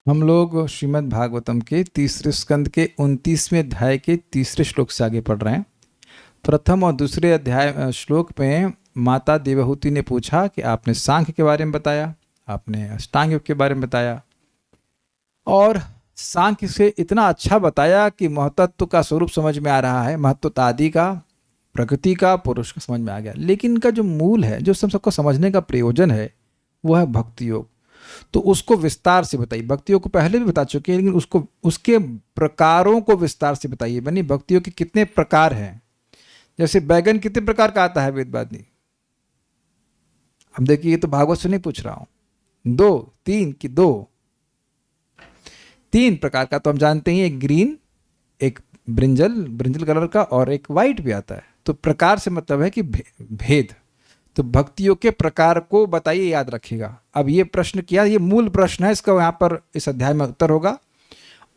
हम लोग श्रीमद् भागवतम के तीसरे स्कंद के 29वें अध्याय के तीसरे श्लोक से आगे पढ़ रहे हैं। प्रथम और दूसरे अध्याय श्लोक में माता देवहूति ने पूछा कि आपने सांख्य के बारे में बताया, आपने अष्टांग योग के बारे में बताया और सांख्य से इतना अच्छा बताया कि महतत्व का स्वरूप समझ में आ रहा है, महत्व आदि का, प्रकृति का, पुरुष का समझ में आ गया। लेकिन इनका जो मूल है, जो सबको समझने का प्रयोजन है, वो है भक्ति योग। तो उसको विस्तार से बताइए। भक्तियों को पहले भी बता चुके हैं, लेकिन उसको उसके प्रकारों को विस्तार से बताइए। बनी भक्तियों के कितने प्रकार हैं? जैसे बैगन कितने प्रकार का आता है वेदवादी? अब देखिए, ये तो भागवत से नहीं पूछ रहा हूं, 2, 3 की 2, 3 प्रकार का तो हम जानते हैं। एक ग्रीन, एक ब्रिंजल कलर का और एक वाइट भी आता है। तो प्रकार से मतलब है कि भेद। तो भक्तियों के प्रकार को बताइए, याद रखिएगा। अब ये प्रश्न किया, ये मूल प्रश्न है, इसका यहाँ पर इस अध्याय में उत्तर होगा।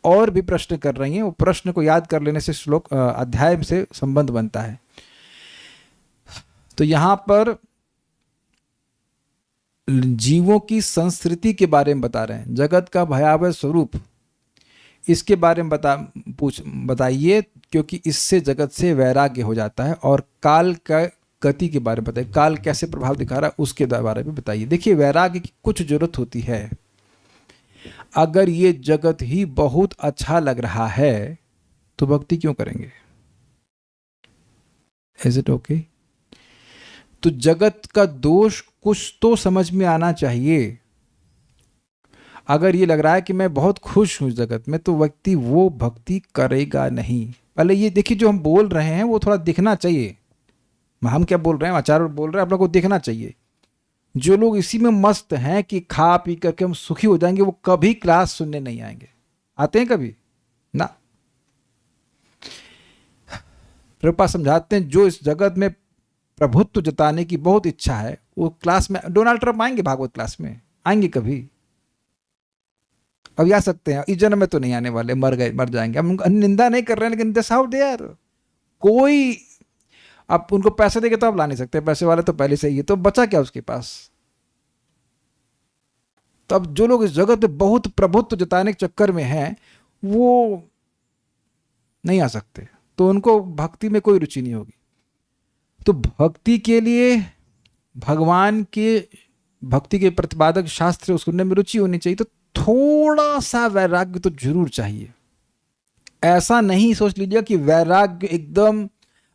और भी प्रश्न कर रही हैं, वो प्रश्न को याद कर लेने से श्लोक अध्याय से संबंध बनता है। तो यहाँ पर जीवों की संस्कृति के बारे में बता रहे हैं, जगत का भयावह स्वरूप, इसके बारे में बताइए, क्योंकि इससे जगत से वैराग्य हो जाता है। और काल का गति के बारे में बताइए, काल कैसे प्रभाव दिखा रहा है उसके बारे में बताइए। देखिए, वैराग्य की कुछ जरूरत होती है। अगर ये जगत ही बहुत अच्छा लग रहा है तो भक्ति क्यों करेंगे? Is it okay? तो जगत का दोष कुछ तो समझ में आना चाहिए। अगर ये लग रहा है कि मैं बहुत खुश हूं जगत में, तो व्यक्ति वो भक्ति करेगा नहीं। पहले ये देखिए, जो हम बोल रहे हैं वो थोड़ा दिखना चाहिए। हम क्या बोल रहे हैं, आचार्य बोल रहे हैं, आप लोगों को दिखना चाहिए। जो लोग इसी में मस्त हैं कि खा पी करके हम सुखी हो जाएंगे, वो कभी क्लास सुनने नहीं आएंगे। आते हैं कभी ना? प्रभुपाद समझाते हैं, जो इस जगत में प्रभुत्व जताने की बहुत इच्छा है, वो क्लास में, डोनाल्ड ट्रंप आएंगे भागवत क्लास में? आएंगे कभी? अब आ सकते हैं, इस जन्म में तो नहीं आने वाले, मर जाएंगे। हम निंदा नहीं कर रहे हैं, लेकिन दिस हाउ दे आर। कोई आप उनको पैसे देंगे तो आप ला नहीं सकते, पैसे वाले तो पहले से ही है, तो बचा क्या उसके पास? तो अब जो लोग इस जगत में बहुत प्रभुत्व जताने के चक्कर में हैं, वो नहीं आ सकते, तो उनको भक्ति में कोई रुचि नहीं होगी। तो भक्ति के लिए भगवान के, भक्ति के प्रतिपादक शास्त्र सुनने में रुचि होनी चाहिए। तो थोड़ा सा वैराग्य तो जरूर चाहिए। ऐसा नहीं सोच लीजिए कि वैराग्य एकदम,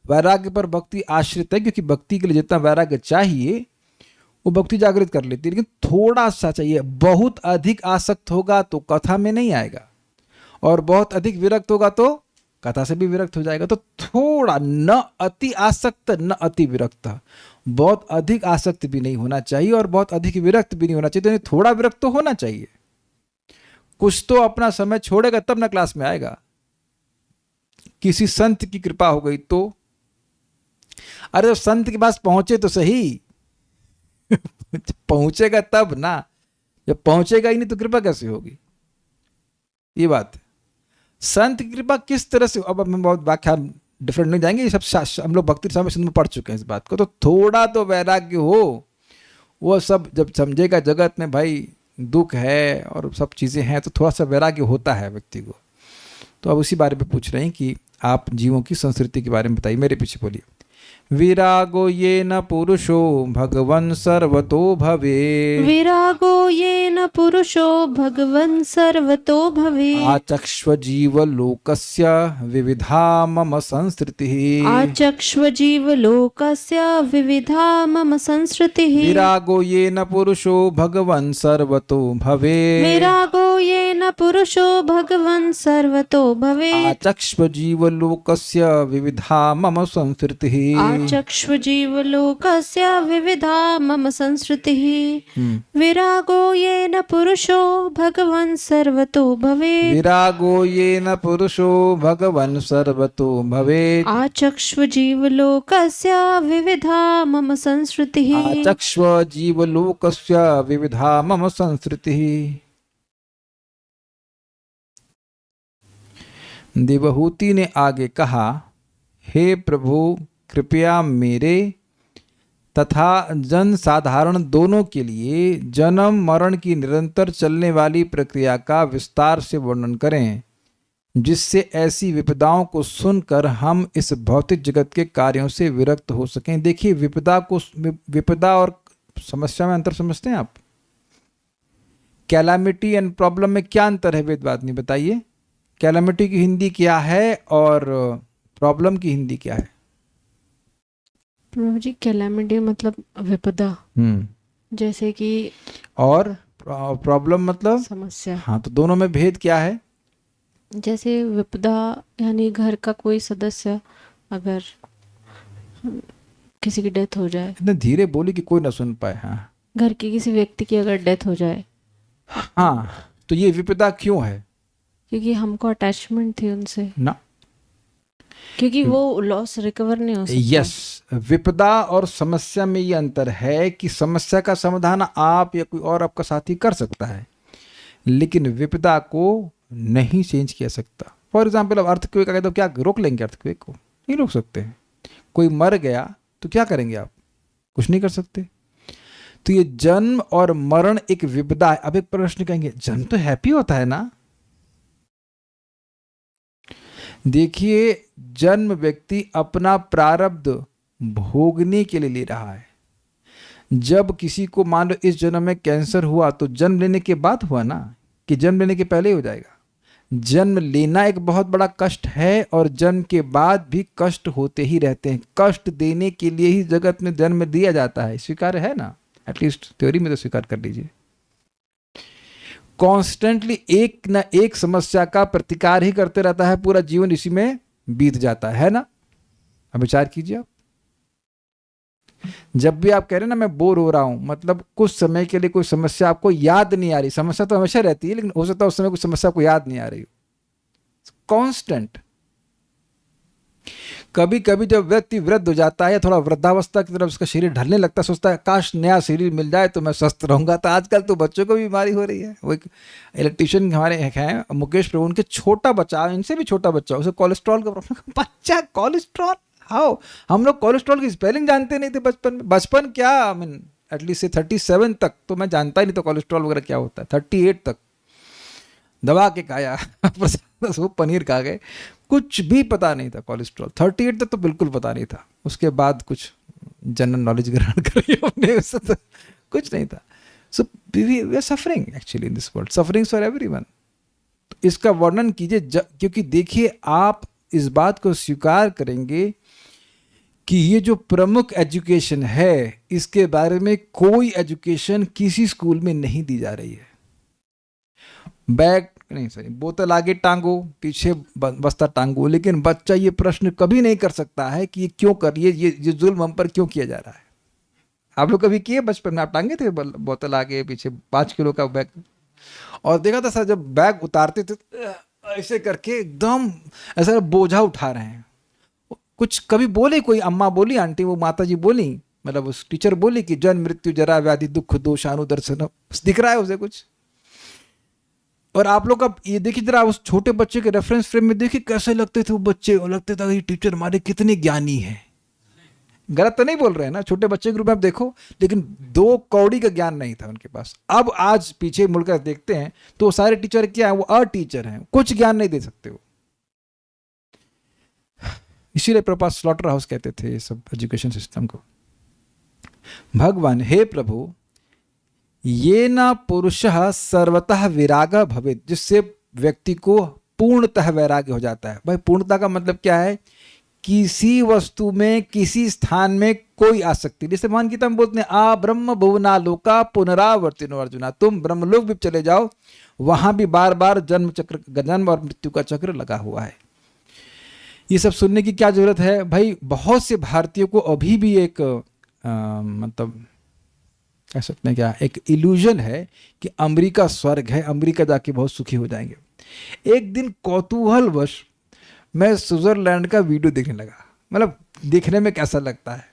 वैराग्य पर भक्ति आश्रित है, क्योंकि भक्ति के लिए जितना वैराग्य चाहिए वो भक्ति जागृत कर लेती है, लेकिन थोड़ा सा चाहिए। बहुत अधिक आसक्त होगा तो कथा में नहीं आएगा, और बहुत अधिक विरक्त होगा तो कथा से भी विरक्त हो जाएगा। तो थोड़ा, न अति आसक्त न अति विरक्त, बहुत अधिक आसक्त भी नहीं होना चाहिए और बहुत अधिक विरक्त भी नहीं होना चाहिए। तो थोड़ा विरक्त तो होना चाहिए। कुछ तो अपना समय छोड़ेगा तब ना क्लास में आएगा। किसी संत की कृपा हो गई तो, अरे जब संत के पास पहुंचे तो सही। पहुंचेगा तब ना, जब पहुंचेगा ही नहीं तो कृपा कैसे होगी? ये बात है। संत की कृपा किस तरह से, अब हम बहुत व्याख्या डिफरेंट नहीं जाएंगे, ये सब हम लोग भक्ति समय में पढ़ चुके हैं इस बात को। तो थोड़ा तो वैराग्य हो। वो सब जब समझेगा जगत में भाई दुख है और सब चीज़ें हैं, तो थोड़ा सा वैराग्य होता है व्यक्ति को। तो अब उसी बारे में पूछ रहे हैं कि आप जीवों की संस्कृति के बारे में बताइए। मेरे पीछे बोलिए। विरागो ये न पुरुषो भगवन् सर्वतो भवे, विरागो येन पुरुषो भगवन् सर्वतो भवे, आचक्ष्व जीवलोकस्य विविधा मम संस्कृतिः, आचक्ष्व जीवलोकस्य विविधा मम संस्कृतिः। विरागो येन पुरुषो भगवन् सर्वतो भवे, विरागो येन पुरुषो भगवन् सर्वतो भवे, आचक्ष्व जीवलोकस्य विविधा मम संस्कृतिः, आचक्ष्व जीवलोकस्य विविधा मम संस्कृतिः। विरागो येन पुरुषो भगवन् सर्वतो भवे, विरागो येन पुरुषो भगवन् सर्वतो भवे, आचक्ष्व जीवलोकस्य विविधा मम संस्कृतिः, आचक्ष्व जीवलोकस्य विविधा मम संस्कृतिः। देवहूति ने आगे कहा, हे प्रभु, कृपया मेरे तथा जन साधारण दोनों के लिए जन्म मरण की निरंतर चलने वाली प्रक्रिया का विस्तार से वर्णन करें, जिससे ऐसी विपदाओं को सुनकर हम इस भौतिक जगत के कार्यों से विरक्त हो सकें। देखिए, विपदा और समस्या में अंतर समझते हैं आप? कैलामिटी एंड प्रॉब्लम में क्या अंतर है वेदवादिनी, बताइए। कैलामिटी की हिंदी क्या है और प्रॉब्लम की हिंदी क्या है? प्रभु जी, कैलामिटी मतलब विपदा, जैसे कि, और प्रॉब्लम मतलब समस्या। हाँ, तो दोनों में भेद क्या है? जैसे विपदा यानी घर का कोई सदस्य अगर किसी की डेथ हो जाए, इतने धीरे बोली कि कोई ना सुन पाए। हाँ, घर के किसी व्यक्ति की अगर डेथ हो जाए, हाँ, तो ये विपदा क्यों है? क्योंकि हमको अटैचमेंट थी उनसे ना, क्योंकि वो लॉस रिकवर नहीं हो सकता। यस, विपदा और समस्या में ये अंतर है कि समस्या का समाधान आप या कोई और आपका साथी कर सकता है, लेकिन विपदा को नहीं चेंज किया सकता। फॉर एग्जाम्पल, अब अर्थक्वेक आ गया तो क्या रोक लेंगे? अर्थक्वेक को नहीं रोक सकते। कोई मर गया तो क्या करेंगे आप? कुछ नहीं कर सकते। तो ये जन्म और मरण एक विपदा है। अब एक प्रश्न कहेंगे, जन्म तो हैप्पी होता है ना? देखिए, जन्म व्यक्ति अपना प्रारब्ध भोगने के लिए ले रहा है। जब किसी को मान लो इस जन्म में कैंसर हुआ तो जन्म लेने के बाद हुआ ना, कि जन्म लेने के पहले हो जाएगा? जन्म लेना एक बहुत बड़ा कष्ट है और जन्म के बाद भी कष्ट होते ही रहते हैं। कष्ट देने के लिए ही जगत में जन्म दिया जाता है, स्वीकार है ना? एटलीस्ट थ्योरी में तो स्वीकार कर लीजिए। कॉन्स्टेंटली एक ना एक समस्या का प्रतिकार ही करते रहता है, पूरा जीवन इसी में बीत जाता है ना? अब विचार कीजिए आप। जब भी आप कह रहे हैं ना मैं बोर हो रहा हूं, मतलब कुछ समय के लिए कोई समस्या आपको याद नहीं आ रही। समस्या तो हमेशा रहती है, लेकिन हो सकता है उस समय कुछ समस्या आपको याद नहीं आ रही हो। कांस्टेंट। कभी कभी जब व्यक्ति वृद्ध हो जाता है या थोड़ा वृद्धावस्था की तरफ उसका शरीर ढलने लगता है, सोचता है काश नया शरीर मिल जाए तो मैं स्वस्थ रहूंगा। तो आजकल तो बच्चों को भी बीमारी हो रही है। वो एक इलेक्ट्रिशियन हमारे हैं मुकेश प्रभु, उनके छोटा बच्चा, इनसे भी छोटा बच्चा, उसे कोलेस्ट्रॉल का प्रॉब्लम। बच्चा कोलेस्ट्रॉल, हाउ? हम लोग कोलेस्ट्रॉल की स्पेलिंग जानते नहीं थे बचपन में। बचपन क्या, आई मीन एटलीस्ट से 37 तक तो मैं जानता ही नहीं था कोलेस्ट्रॉल वगैरह क्या होता है। 38 तक दबा के खाया वो पनीर खा गए, कुछ भी पता नहीं था कोलेस्ट्रॉल। 38 तक तो बिल्कुल पता नहीं था। उसके बाद कुछ जनरल नॉलेज ग्रहण करी हमने, उससे तो कुछ नहीं था। So we are suffering actually in this world, suffering for everyone. इसका वर्णन कीजिए, क्योंकि देखिए, आप इस बात को स्वीकार करेंगे कि ये जो प्रमुख एजुकेशन है, इसके बारे में कोई एजुकेशन किसी स्कूल में नहीं दी जा रही है। बैग नहीं, सॉरी, बोतल आगे टांगो, पीछे बस्ता टांगो, लेकिन बच्चा ये प्रश्न कभी नहीं कर सकता है कि ये क्यों कर, ये जुल्म हम पर क्यों किया जा रहा है। आप लोग कभी किए बचपन में? आप टांगे थे बोतल आगे पीछे 5 किलो का बैग? और देखा था सर, जब बैग उतारते थे ऐसे करके एकदम ऐसा बोझा उठा रहे हैं। कुछ कभी बोले, कोई अम्मा बोली, आंटी, वो माता जी बोली, मतलब उस टीचर बोली कि जन्म मृत्यु जरा व्याधि दुख दोष अनुदर्शन, दिख रहा है उसे कुछ? और आप लोग अब ये देखिए जरा, उस छोटे बच्चे के रेफरेंस फ्रेम में देखिए कैसे लगते थे वो बच्चे। लगते था ये टीचर हमारे कितने ज्ञानी हैं। गलत तो नहीं बोल रहे हैं ना, छोटे बच्चे के रूप में आप देखो, लेकिन 2 कौड़ी का ज्ञान नहीं था उनके पास। अब आज पीछे मुड़कर देखते हैं तो सारे टीचर क्या है, वो अटीचर हैं, कुछ ज्ञान नहीं दे सकते वो। इसीलिए प्रभुपाद स्लॉटर हाउस कहते थे ये सब एजुकेशन सिस्टम को। भगवान, हे प्रभु, ये ना पुरुषः सर्वतः विराग भवेत्, जिससे व्यक्ति को पूर्णतः वैराग्य हो जाता है। भाई, पूर्णता का मतलब क्या है? किसी वस्तु में, किसी स्थान में कोई आसक्ति। जैसे भगवान गीता में बोलते हैं, आ ब्रह्म भुवना लोका पुनरावर्तिनो अर्जुना, तुम ब्रह्मलोक भी चले जाओ, वहां भी बार बार जन्म और मृत्यु का चक्र लगा हुआ है। ये सब सुनने की क्या जरूरत है भाई? बहुत से भारतीयों को अभी भी एक मतलब कह सकते हैं क्या, एक इल्यूजन है कि अमेरिका स्वर्ग है, अमेरिका जाके बहुत सुखी हो जाएंगे। एक दिन कौतूहलवश मैं स्विट्जरलैंड का वीडियो देखने लगा। मतलब देखने में कैसा लगता है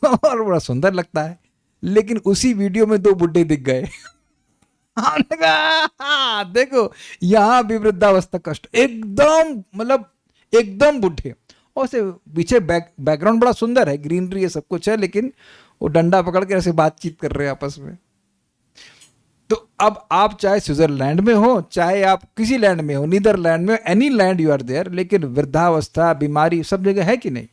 और बड़ा सुंदर लगता है, लेकिन उसी वीडियो में 2 बुड्ढे दिख गए। देखो, यहाँ भी वृद्धावस्था कष्ट, एकदम मतलब एकदम बुढ़े। और से पीछे बैकग्राउंड बड़ा सुंदर है, ग्रीनरी है, सब कुछ है, लेकिन वो डंडा पकड़ के ऐसे बातचीत कर रहे हैं आपस में। तो अब आप चाहे स्विट्जरलैंड में हो, चाहे आप किसी लैंड में हो, नीदरलैंड में, any land you are there, लेकिन वृद्धावस्था, बीमारी सब जगह है कि नहीं?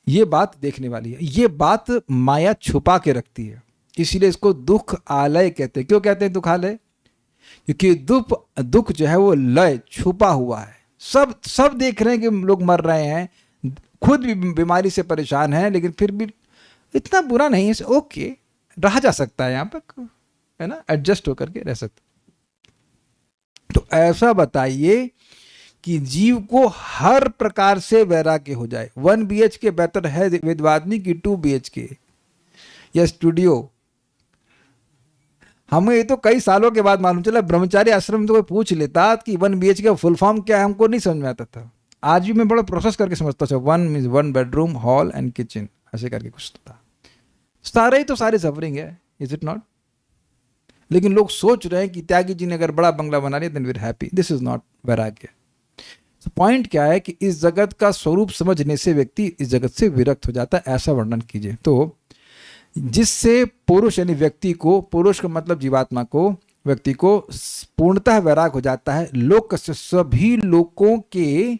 ये बात देखने वाली है। ये बात माया छुपा के रखती है, इसीलिए इसको दुख आलय कहते हैं। क्यों कहते हैं दुख आलय? क्योंकि दुख जो है वो लय छुपा हुआ है। सब देख रहे हैं कि लोग मर रहे हैं, खुद भी बीमारी से परेशान हैं, लेकिन फिर भी इतना बुरा नहीं है, ओके, रहा जा सकता है यहाँ पर, है ना, एडजस्ट होकर के रह सकता। तो ऐसा बताइए कि जीव को हर प्रकार से वैराग्य हो जाए। 1 BHK बेहतर है वेदवादिनी की 2 BHK या स्टूडियो। हमें ये तो कई सालों के बाद मालूम चला। ब्रह्मचारी आश्रम में तो कोई पूछ लेता कि 1 BHK का फुल फॉर्म क्या है, हमको नहीं समझ में आता था। आज भी मैं बड़ा प्रोसेस करके समझता था। 1 बेडरूम, हॉल एंड किचन, ऐसे करके कुछ था। सारे ही तो सारे सफरिंग है, इज इट नॉट? लेकिन लोग सोच रहे हैं कि त्यागी जी ने अगर बड़ा बंगला बना लिया then we are happy. This is not vairagya. Point क्या है कि इस जगत का स्वरूप समझने से व्यक्ति इस जगत से विरक्त हो जाता है, ऐसा वर्णन कीजिए। तो जिससे पुरुष यानी व्यक्ति को, पुरुष का मतलब जीवात्मा को, व्यक्ति को पूर्णतः वैराग हो जाता है। लोक से सभी लोगों के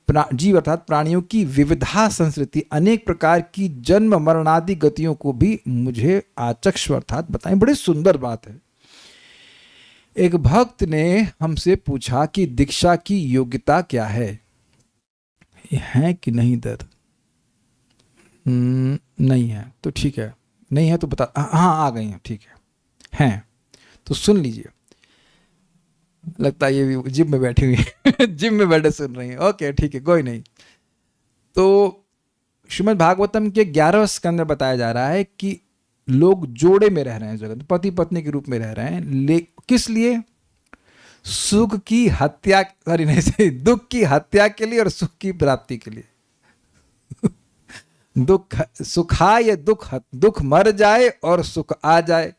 जीव अर्थात प्राणियों की विविधा संस्कृति, अनेक प्रकार की जन्म मरणादि गतियों को भी मुझे आचक्ष अर्थात बताएं। बड़ी सुंदर बात है। एक भक्त ने हमसे पूछा कि दीक्षा की योग्यता क्या है कि नहीं दर्द? नहीं है तो ठीक है, नहीं है तो बता। हाँ आ गई हैं, ठीक है तो सुन लीजिए। लगता है ये भी जिम में बैठी हुई है जिम में बैठे सुन रही है। ओके ठीक है, कोई नहीं। तो श्रीमद् भागवतम के 11वें स्कंद में बताया जा रहा है कि लोग जोड़े में रह रहे हैं जगत, पति पत्नी के रूप में रह रहे हैं। किस लिए? सुख की हत्या, सॉरी नहीं सही, दुख की हत्या के लिए और सुख की प्राप्ति के लिए दुख सुखाय दुख मर जाए और सुख आ जाए।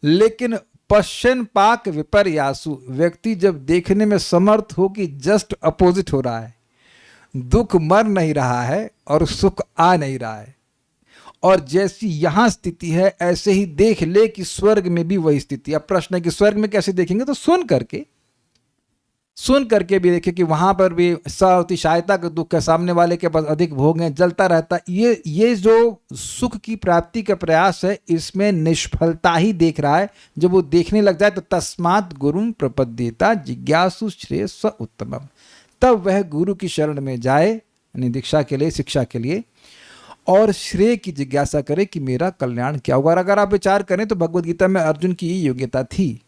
लेकिन पश्चिन पाक विपर्यासु, व्यक्ति जब देखने में समर्थ हो कि जस्ट अपोजिट हो रहा है, दुख मर नहीं रहा है और सुख आ नहीं रहा है, और जैसी यहां स्थिति है ऐसे ही देख ले कि स्वर्ग में भी वही स्थिति। अब प्रश्न है कि स्वर्ग में कैसे देखेंगे? तो सुन करके भी देखें कि वहां पर भी अतिशायता का दुख है, सामने वाले के पास अधिक भोग है, जलता रहता। ये जो सुख की प्राप्ति का प्रयास है, इसमें निष्फलता ही देख रहा है। जब वो देखने लग जाए तो तस्मात् गुरुं प्रपद्येता जिज्ञासु श्रेय स उत्तमम, तब वह गुरु की शरण में जाए, यानी दीक्षा के लिए, शिक्षा के लिए, और श्रेय की जिज्ञासा करे कि मेरा कल्याण क्या होगा। अगर आप विचार करें तो भगवद गीता में अर्जुन की ये योग्यता थी।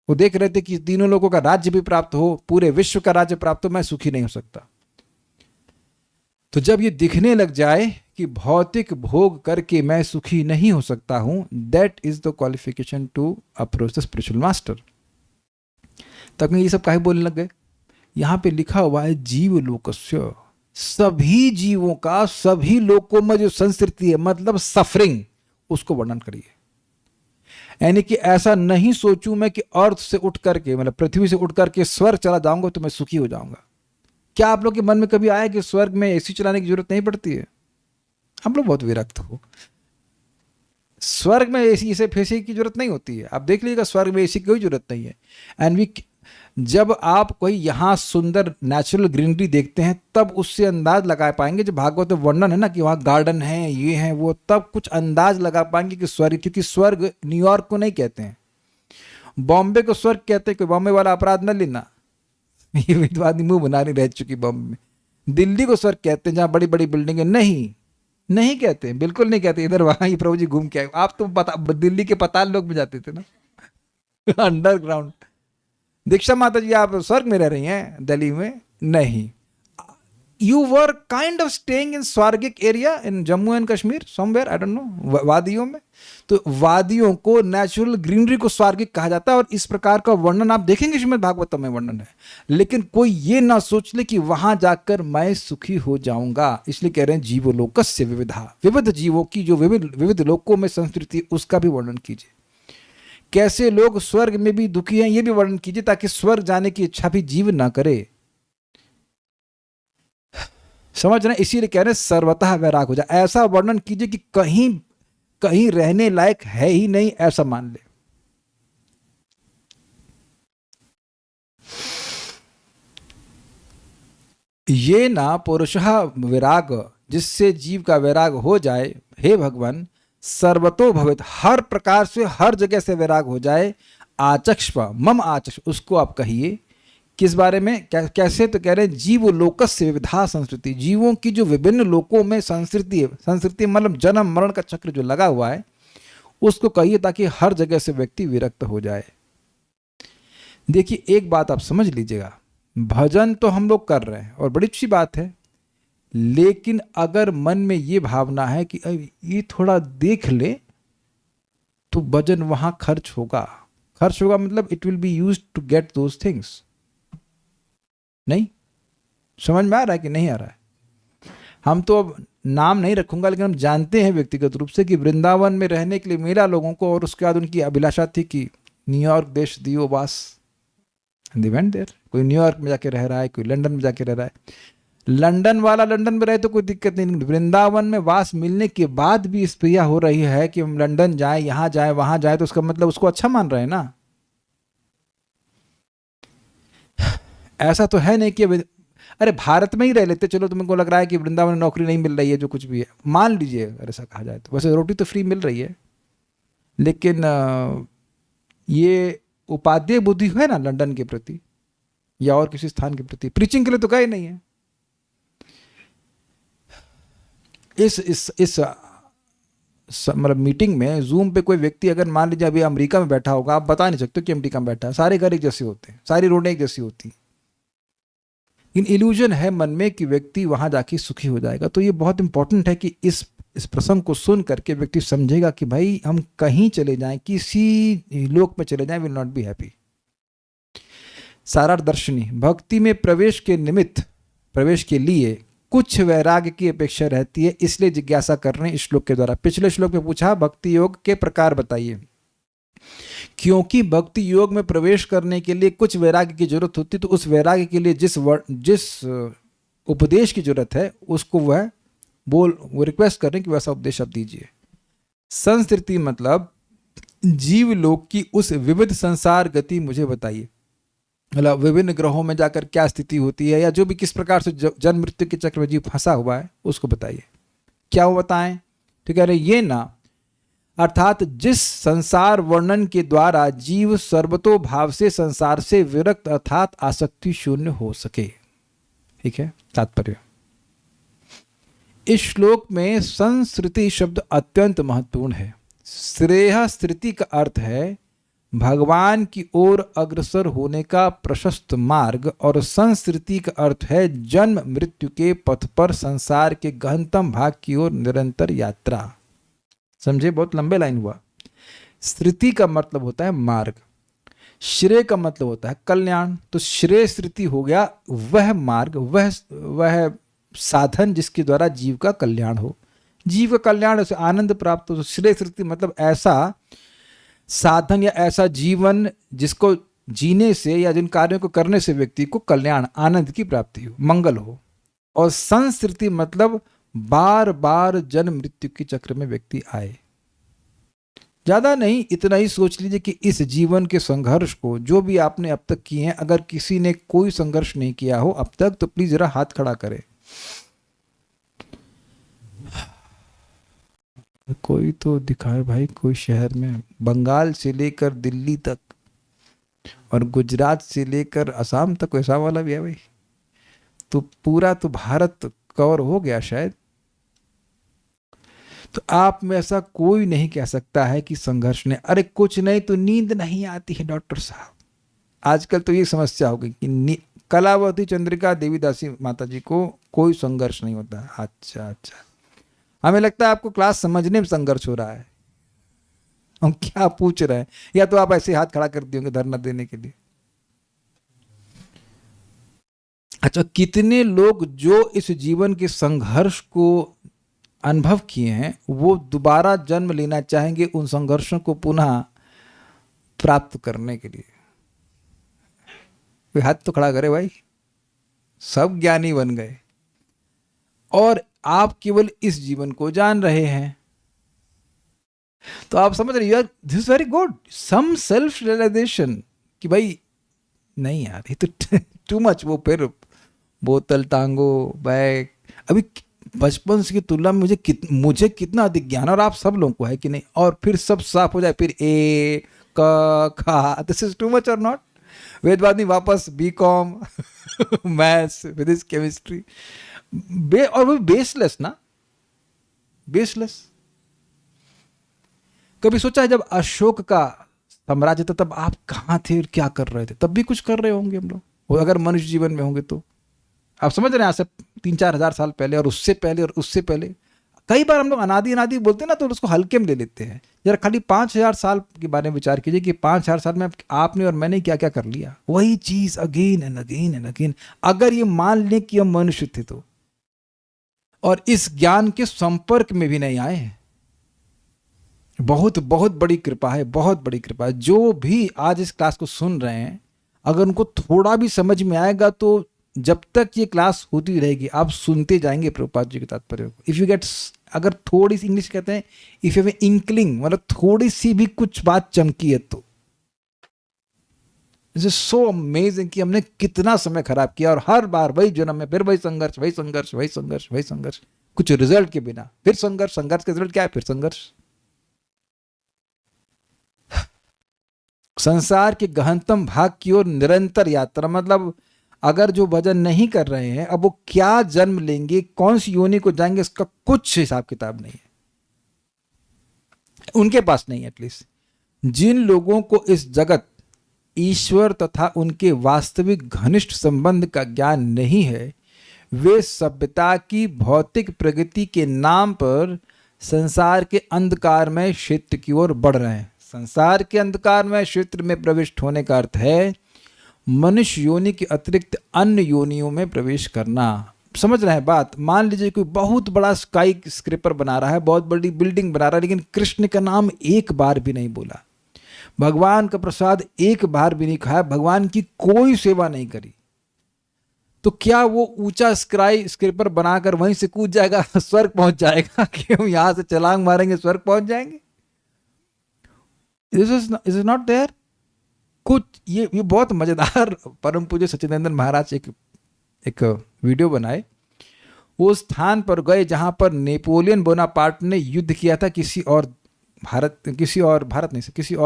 वो देख रहे थे कि तीनों लोगों का राज्य भी प्राप्त हो, पूरे विश्व का राज्य प्राप्त हो, मैं सुखी नहीं हो सकता। तो जब ये दिखने लग जाए कि भौतिक भोग करके मैं सुखी नहीं हो सकता हूं, that is the qualification to approach the spiritual master. तब ये सब काहे बोलने लग गए? यहां पे लिखा हुआ है जीव लोकस्य, सभी जीवों का, सभी लोकों में जो संस्कृति है, मतलब सफरिंग, उसको वर्णन करिए। यानी कि ऐसा नहीं सोचूं मैं कि अर्थ से उठ करके, मतलब पृथ्वी से उठ करके स्वर्ग चला जाऊंगा तो मैं सुखी हो जाऊंगा। क्या आप लोग के मन में कभी आया कि स्वर्ग में एसी चलाने की जरूरत नहीं पड़ती है? हम लोग बहुत विरक्त हो। स्वर्ग में एसी से फेसी की जरूरत नहीं होती है। आप देख लीजिएगा, स्वर्ग में एसी की कोई जरूरत नहीं है। एंड जब आप कोई यहाँ सुंदर नेचुरल ग्रीनरी देखते हैं, तब उससे अंदाज लगा पाएंगे। जब भागवत में वर्णन है ना कि वहाँ गार्डन है, ये है वो, तब कुछ अंदाज लगा पाएंगे कि स्वर्ग, क्योंकि स्वर्ग न्यूयॉर्क को नहीं कहते हैं, बॉम्बे को स्वर्ग कहते हैं। कोई बॉम्बे वाला अपराध न लेना, ये विद्वानी मुंह बनानी रह चुकी बॉम्बे में। दिल्ली को स्वर्ग कहते हैं जहाँ बड़ी बड़ी बिल्डिंग है। नहीं कहते, बिल्कुल नहीं कहते। इधर वहाँ ही प्रभु जी घूम के आए। आप तो दिल्ली के पाताल लोक में जाते थे ना अंडरग्राउंड। दीक्षा माता जी आप स्वर्ग में रह रही हैं दिल्ली में? नहीं, you were kind of staying in स्वर्गिक area in Jammu and Kashmir somewhere, I don't know, वादियों में। तो वादियों को, नेचुरल ग्रीनरी को स्वर्गिक कहा जाता है। और इस प्रकार का वर्णन आप देखेंगे श्रीमद् भागवतम में वर्णन है। लेकिन कोई ये ना सोच ले कि वहां जाकर मैं सुखी हो जाऊंगा। इसलिए कह रहे हैं जीवलोकस्य विविधा, विविध जीवों की जो विविध लोकों में संस्कृति, उसका भी वर्णन कीजिए। कैसे लोग स्वर्ग में भी दुखी हैं ये भी वर्णन कीजिए, ताकि स्वर्ग जाने की इच्छा भी जीव ना करे। समझ रहे हैं? इसीलिए कह रहे हैं सर्वतः वैराग हो जाए। ऐसा वर्णन कीजिए कि कहीं कहीं रहने लायक है ही नहीं, ऐसा मान ले। ये ना पुरुषः विराग, जिससे जीव का वैराग हो जाए, हे भगवान, सर्वतो भवित, हर प्रकार से हर जगह से वैराग हो जाए। आचक्ष मम आचक्ष, उसको आप कहिए। किस बारे में? कैसे? तो कह रहे हैं जीव लोकस्य विविधा संस्कृति, जीवों की जो विभिन्न लोकों में संस्कृति है, संस्कृति मतलब जन्म मरण का चक्र जो लगा हुआ है, उसको कहिए ताकि हर जगह से व्यक्ति विरक्त हो जाए। देखिए एक बात आप समझ लीजिएगा, भजन तो हम लोग कर रहे हैं और बड़ी अच्छी बात है, लेकिन अगर मन में ये भावना है कि ये थोड़ा देख ले, तो भजन वहां खर्च होगा। खर्च होगा मतलब it will be used to get those things. नहीं समझ में आ रहा है कि नहीं आ रहा है? हम तो अब नाम नहीं रखूंगा, लेकिन हम जानते हैं व्यक्तिगत रूप से कि वृंदावन में रहने के लिए मिला लोगों को, और उसके बाद उनकी अभिलाषा थी कि न्यूयॉर्क देश दियो वास, वेंट देयर। कोई न्यूयॉर्क में जाके रह रहा है, कोई लंदन में जाके रह रहा है। लंदन वाला लंदन में रहे तो कोई दिक्कत नहीं, वृंदावन में वास मिलने के बाद भी इस प्रिया हो रही है कि हम लंदन जाए, यहां जाए, वहां जाए, तो उसका मतलब उसको अच्छा मान रहे हैं ना। ऐसा तो है नहीं कि अरे भारत में ही रह लेते, चलो तुमको लग रहा है कि वृंदावन में नौकरी नहीं मिल रही है, जो कुछ भी है, मान लीजिए अगर ऐसा कहा जाए तो। वैसे रोटी तो फ्री मिल रही है, लेकिन ये उपादेय बुद्धि है ना लंदन के प्रति या और किसी स्थान के प्रति, प्रीचिंग के लिए तो गए नहीं है। इस मतलब मीटिंग में जूम पे कोई व्यक्ति अगर मान लीजिए अभी अमेरिका में बैठा होगा, आप बता नहीं सकते कि अमेरिका में बैठा है। सारे घर एक जैसे होते हैं, सारी रोडें एक जैसी होती हैं, लेकिन इल्यूजन है मन में कि व्यक्ति वहां जाके सुखी हो जाएगा। तो ये बहुत इंपॉर्टेंट है कि इस प्रसंग को सुन करके व्यक्ति समझेगा कि भाई हम कहीं चले जाएं, किसी लोक में चले जाएं, विल नॉट बी हैप्पी। सारार्थ दर्शनी, भक्ति में प्रवेश के निमित्त, प्रवेश के लिए कुछ वैराग्य की अपेक्षा रहती है, इसलिए जिज्ञासा कर रहे हैं इस श्लोक के द्वारा। पिछले श्लोक में पूछा भक्ति योग के प्रकार बताइए, क्योंकि भक्ति योग में प्रवेश करने के लिए कुछ वैराग्य की जरूरत होती, तो उस वैराग्य के लिए जिस उपदेश की जरूरत है उसको वो रिक्वेस्ट कर रहे हैं कि वैसा उपदेश आप दीजिए। संस्कृति मतलब जीव लोक की उस विविध संसार गति मुझे बताइए, मतलब विभिन्न ग्रहों में जाकर क्या स्थिति होती है, या जो भी किस प्रकार से जन्म मृत्यु के चक्र में जीव फंसा हुआ है उसको बताइए। क्या वो बताएं? तो कह रहे ये ना, अर्थात जिस संसार वर्णन के द्वारा जीव सर्वतो भाव से संसार से विरक्त अर्थात आसक्ति शून्य हो सके। ठीक है, तात्पर्य। इस श्लोक में संस्कृति शब्द अत्यंत महत्वपूर्ण है। श्रेय स्थिति का अर्थ है भगवान की ओर अग्रसर होने का प्रशस्त मार्ग, और संस्कृति का अर्थ है जन्म मृत्यु के पथ पर संसार के गहनतम भाग की ओर निरंतर यात्रा। समझे? बहुत लंबे लाइन हुआ। स्थिति का मतलब होता है मार्ग, श्रेय का मतलब होता है कल्याण। तो श्रेय स्थिति हो गया वह मार्ग, वह साधन जिसके द्वारा जीव का कल्याण हो, जीव का कल्याण उसे आनंद प्राप्त हो। तो श्रेय स्थिति मतलब ऐसा साधन या ऐसा जीवन जिसको जीने से या जिन कार्यों को करने से व्यक्ति को कल्याण, आनंद की प्राप्ति हो, मंगल हो। और संस्कृति मतलब बार बार जन्म मृत्यु के चक्र में व्यक्ति आए। ज्यादा नहीं, इतना ही सोच लीजिए कि इस जीवन के संघर्ष को जो भी आपने अब तक किए हैं, अगर किसी ने कोई संघर्ष नहीं किया हो अब तक, तो प्लीज जरा हाथ खड़ा करे। कोई तो दिखाए भाई, कोई शहर में, बंगाल से लेकर दिल्ली तक और गुजरात से लेकर असम तक वैसा वाला भी है भाई। तो पूरा तो भारत कवर हो गया शायद। तो आप में ऐसा कोई नहीं कह सकता है कि संघर्ष ने, अरे कुछ नहीं तो नींद नहीं आती है डॉक्टर साहब। आजकल तो ये समस्या हो गई कि कलावती चंद्रिका देवीदासी माता जी को कोई संघर्ष नहीं होता। अच्छा अच्छा, हमें लगता है आपको क्लास समझने में संघर्ष हो रहा है, हम क्या पूछ रहे हैं, या तो आप ऐसे हाथ खड़ा कर दिए होंगे धरना देने के लिए। अच्छा, कितने लोग जो इस जीवन के संघर्ष को अनुभव किए हैं वो दोबारा जन्म लेना चाहेंगे उन संघर्षों को पुनः प्राप्त करने के लिए? कोई हाथ तो खड़ा करे भाई, सब ज्ञानी बन गए। और आप केवल इस जीवन को जान रहे हैं। तो आप समझ रहे यार, this is very good, some self realization कि भाई नहीं यार ये तो टू मच। वो फिर बोतल टांगो बैग, अभी बचपन की तुलना में मुझे कितना अधिक ज्ञान, और आप सब लोगों को है कि नहीं, और फिर सब साफ हो जाए, फिर ए क खा, दिस इज टू मच और नॉट। वेद बाद में वापस बी.कॉम मैथ्स फिजिक्स केमिस्ट्री, और वो बेसलेस ना, बेसलेस। कभी सोचा है जब अशोक का साम्राज्य था तब आप कहाँ थे और क्या कर रहे थे? तब भी कुछ कर रहे होंगे हम लोग, और अगर मनुष्य जीवन में होंगे तो आप समझ रहे हैं, आज से 3-4 हजार साल पहले और उससे पहले और उससे पहले। कई बार हम लोग अनादि अनादि बोलते हैं ना, तो उसको हल्के में ले लेते हैं। जरा खाली 5,000 साल के बारे में विचार कीजिए कि 5,000 साल में आपने और मैंने क्या क्या कर लिया, वही चीज again and again and again. अगर ये मान लें कि हम मनुष्य थे तो, और इस ज्ञान के संपर्क में भी नहीं आए हैं, बहुत बहुत बड़ी कृपा है, बहुत बड़ी कृपा है। जो भी आज इस क्लास को सुन रहे हैं, अगर उनको थोड़ा भी समझ में आएगा तो जब तक ये क्लास होती रहेगी आप सुनते जाएंगे प्रभुपाद जी के तात्पर्य को। इफ यू गेट, अगर थोड़ी सी, इंग्लिश कहते हैं इफ यू हैव इंकलिंग, मतलब थोड़ी सी भी कुछ बात चमकी है तो इट्स सो अमेजिंग कि हमने कितना समय खराब किया, और हर बार वही जन्म में फिर वही संघर्ष, वही संघर्ष, वही संघर्ष, वही संघर्ष, कुछ रिजल्ट के बिना, फिर संघर्ष, संघर्ष का रिजल्ट क्या है, फिर संघर्ष। संसार के गहनतम भाग की ओर निरंतर यात्रा, मतलब अगर जो भजन नहीं कर रहे हैं, अब वो क्या जन्म लेंगे, कौन सी योनि को जाएंगे, इसका कुछ हिसाब किताब नहीं है, उनके पास नहीं। एटलीस्ट जिन लोगों को इस जगत, ईश्वर तथा उनके वास्तविक घनिष्ठ संबंध का ज्ञान नहीं है, वे सभ्यता की भौतिक प्रगति के नाम पर संसार के अंधकारमय क्षेत्र की ओर बढ़ रहे हैं। संसार के अंधकारमय क्षेत्र में प्रविष्ट होने का अर्थ है मनुष्य योनि के अतिरिक्त अन्य योनियों में प्रवेश करना। समझ रहे हैं बात? मान लीजिए कोई बहुत बड़ा स्काई स्क्रैपर बना रहा है, बहुत बड़ी बिल्डिंग बना रहा है, लेकिन कृष्ण का नाम एक बार भी नहीं बोला, भगवान का प्रसाद एक बार भी नहीं खाया, भगवान की कोई सेवा नहीं करी, तो क्या वो ऊंचा स्काई स्क्रैपर बनाकर वहीं से कूद जाएगा, स्वर्ग पहुंच जाएगा कि हम यहां से छलांग मारेंगे स्वर्ग पहुंच जाएंगे? This is not there. कुछ ये बहुत मजेदार परम पूज्य सच्चिदानंद महाराज एक वीडियो बनाए। वो स्थान पर गए जहां पर नेपोलियन बोनापार्ट ने युद्ध किया था किसी और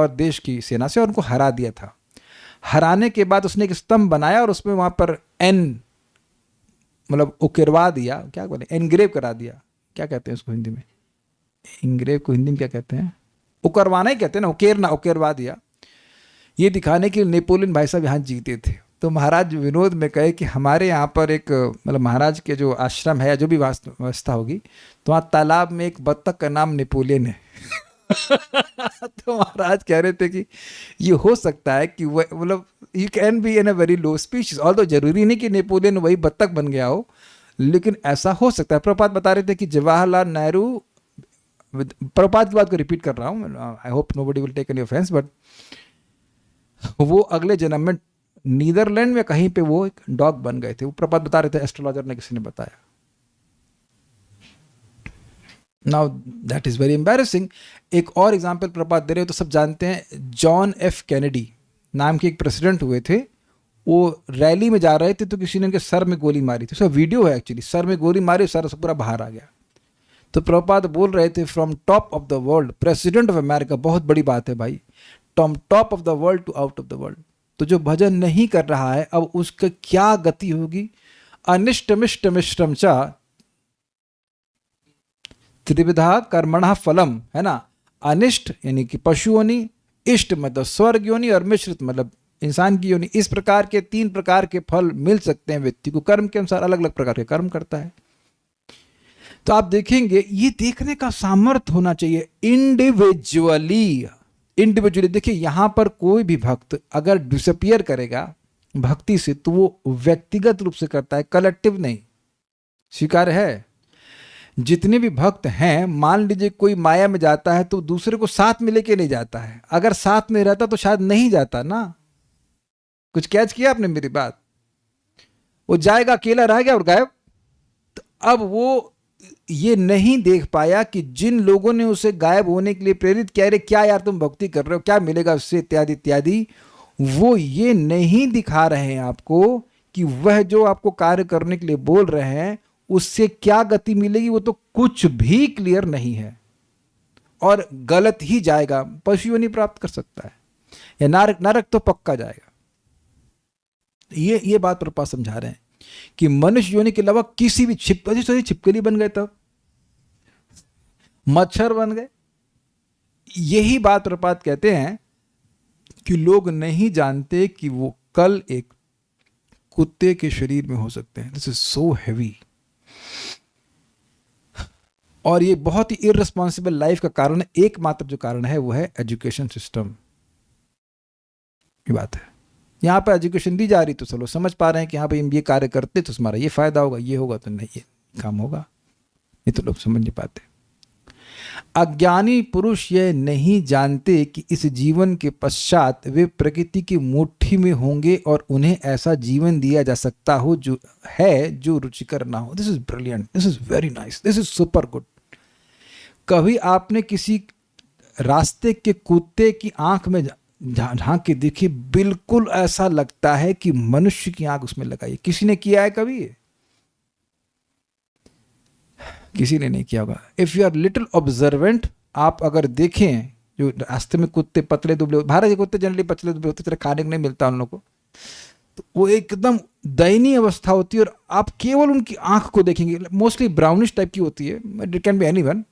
देश की सेना से, और उनको हरा दिया था। हराने के बाद उसने एक स्तंभ बनाया और उसमें वहां पर एन, मतलब उकेरवा दिया, क्या बोले, एनग्रेव करा दिया, क्या कहते हैं उसको हिंदी में, इंग्रेव को हिंदी में क्या कहते हैं, उकरवाना ही कहते हैं ना, उकेरना, उकेरवा दिया, ये दिखाने के लिए नेपोलियन भाई साहब यहाँ जीते थे। तो महाराज विनोद में कहे कि हमारे यहाँ पर एक, मतलब महाराज के जो आश्रम है, जो भी व्यवस्था होगी, तो वहाँ तालाब में एक बत्तख का नाम नेपोलियन है। तो महाराज कह रहे थे कि ये हो सकता है कि मतलब you can be in a very low species, और तो जरूरी नहीं कि नेपोलियन वही बत्तख बन गया हो, लेकिन ऐसा हो सकता है। प्रभुपाद बता रहे थे कि जवाहरलाल नेहरू, प्रभुपाद की बात को रिपीट कर रहा हूँ, I hope nobody will take any offence, but वो अगले जन्म में नीदरलैंड में कहीं पे वो एक डॉग बन गए थे। वो प्रभुपाद बता रहे थे, एस्ट्रोलॉजर ने किसी ने बताया। Now that is very embarrassing. एक और एग्जाम्पल प्रभुपाद दे रहे हो तो सब जानते हैं, जॉन एफ कैनेडी नाम के एक प्रेसिडेंट हुए थे। वो रैली में जा रहे थे तो किसी ने उनके सर में गोली मारी थी, उसका वीडियो है एक्चुअली, सर में गोली मारी, सर से पूरा बाहर आ गया। तो प्रभुपाद बोल रहे थे, from top of the world, president of America, बहुत बड़ी बात है भाई, from top of the world to out of the world. तो जो भजन नहीं कर रहा है, अब उसका क्या गति होगी? अनिष्टमिष्ट मिश्रम चा त्रिविधा कर्मणा फलम, है ना। अनिष्ट यानी कि पशु योनि, इष्ट मतलब स्वर्ग योनि, और मिश्रित मतलब इंसान की योनि। इस प्रकार के 3 प्रकार के फल मिल सकते हैं व्यक्ति को, कर्म के अनुसार अलग अलग प्रकार के कर्म करता है। तो आप देखेंगे, ये देखने का सामर्थ्य होना चाहिए इंडिविजुअली। देखिए, यहां पर कोई भी भक्त अगर डिसअपियर करेगा भक्ति से, तो वो व्यक्तिगत रूप से करता है, कलेक्टिव नहीं। स्वीकार है? जितने भी भक्त हैं, मान लीजिए कोई माया में जाता है तो दूसरे को साथ में लेके नहीं जाता है, अगर साथ में रहता तो शायद नहीं जाता ना। कुछ कैच किया आपने मेरी बात? वो जाएगा, अकेला रह गया और गायब। तो अब वो ये नहीं देख पाया कि जिन लोगों ने उसे गायब होने के लिए प्रेरित किया, अरे क्या यार तुम भक्ति कर रहे हो, क्या मिलेगा उससे, इत्यादि इत्यादि, वो ये नहीं दिखा रहे हैं आपको कि वह जो आपको कार्य करने के लिए बोल रहे हैं उससे क्या गति मिलेगी, वो तो कुछ भी क्लियर नहीं है और गलत ही जाएगा, पशु योनि प्राप्त कर सकता है या नरक, नरक तो पक्का जाएगा। ये बात प्रभुपाद समझा रहे हैं कि मनुष्य योनि के अलावा किसी भी छिपकली बन गए, तब मच्छर बन गए। यही बात प्रभुपाद कहते हैं कि लोग नहीं जानते कि वो कल एक कुत्ते के शरीर में हो सकते हैं। This is so heavy. और ये बहुत ही इररिस्पॉन्सिबल लाइफ का कारण है। एकमात्र जो कारण है वो है एजुकेशन सिस्टम की बात है। यहाँ पर एजुकेशन दी जा रही तो चलो समझ पा रहे हैं कि हाँ भाई हम ये कार्य करते तो तुम्हारा ये फायदा होगा, ये होगा तो नहीं, ये काम होगा, ये तो लोग समझ नहीं पाते। अज्ञानी पुरुष यह नहीं जानते कि इस जीवन के पश्चात वे प्रकृति की मुट्ठी में होंगे और उन्हें ऐसा जीवन दिया जा सकता हो जो रुचिकर ना हो। This is brilliant, this is very nice, this is super good. कभी आपने किसी रास्ते के कुत्ते की आंख में झांक के देखी, बिल्कुल ऐसा लगता है कि मनुष्य की आंख उसमें लगाई। किसी ने किया है कभी? किसी ने नहीं किया होगा। If you are little observant, आप अगर देखें जो रास्ते में कुत्ते पतले दुबले, भारत के कुत्ते जनरली पतले दुबले होते, तरह खाने को नहीं मिलता उन लोगों को, तो वो एकदम दयनीय अवस्था होती है और आप केवल उनकी आंख को देखेंगे, मोस्टली ब्राउनिश टाइप की होती है, इट कैन बी एनीवन,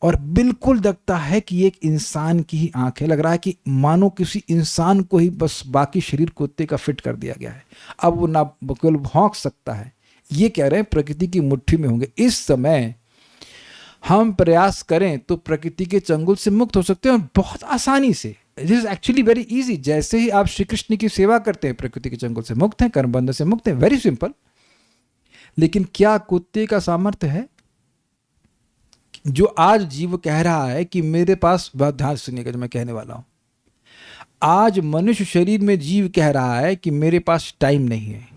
और बिल्कुल लगता है कि ये एक इंसान की ही आंख है। लग रहा है कि मानो किसी इंसान को ही बस बाकी शरीर कुत्ते का फिट कर दिया गया है। अब वो ना केवल भौंक सकता है। ये कह रहे हैं प्रकृति की मुट्ठी में होंगे। इस समय हम प्रयास करें तो प्रकृति के चंगुल से मुक्त हो सकते हैं और बहुत आसानी से। This is actually very easy. जैसे ही आप श्री कृष्ण की सेवा करते हैं, प्रकृति के चंगुल से मुक्त हैं, कर्म बंधन से मुक्त हैं, वेरी सिंपल। लेकिन क्या कुत्ते का सामर्थ्य है? जो आज जीव कह रहा है कि मेरे पास, बहुत ध्यान सुनिएगा जो मैं कहने वाला हूं, आज मनुष्य शरीर में जीव कह रहा है कि मेरे पास टाइम नहीं है।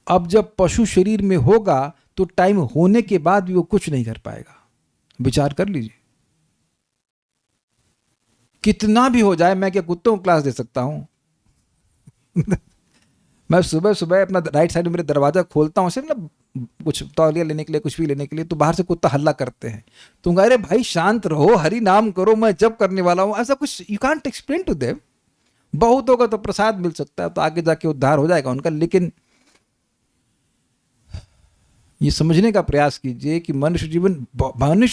अब जब पशु शरीर में होगा तो टाइम होने के बाद भी वो कुछ नहीं कर पाएगा। विचार कर लीजिए, कितना भी हो जाए, मैं क्या कुत्तों को क्लास दे सकता हूं? मैं सुबह सुबह अपना राइट साइड में मेरे दरवाजा खोलता हूं, सिर्फ ना कुछ तौलिया लेने के लिए, कुछ भी लेने के लिए, तो बाहर से कुत्ता हल्ला करते हैं। तुम कह रहे भाई शांत रहो, हरि नाम करो, मैं जब करने वाला हूं, ऐसा कुछ you can't explain to them. बहुत होगा तो प्रसाद मिल सकता है, तो आगे जाके उद्धार हो जाएगा उनका। लेकिन ये समझने का प्रयास कीजिए कि मनुष्य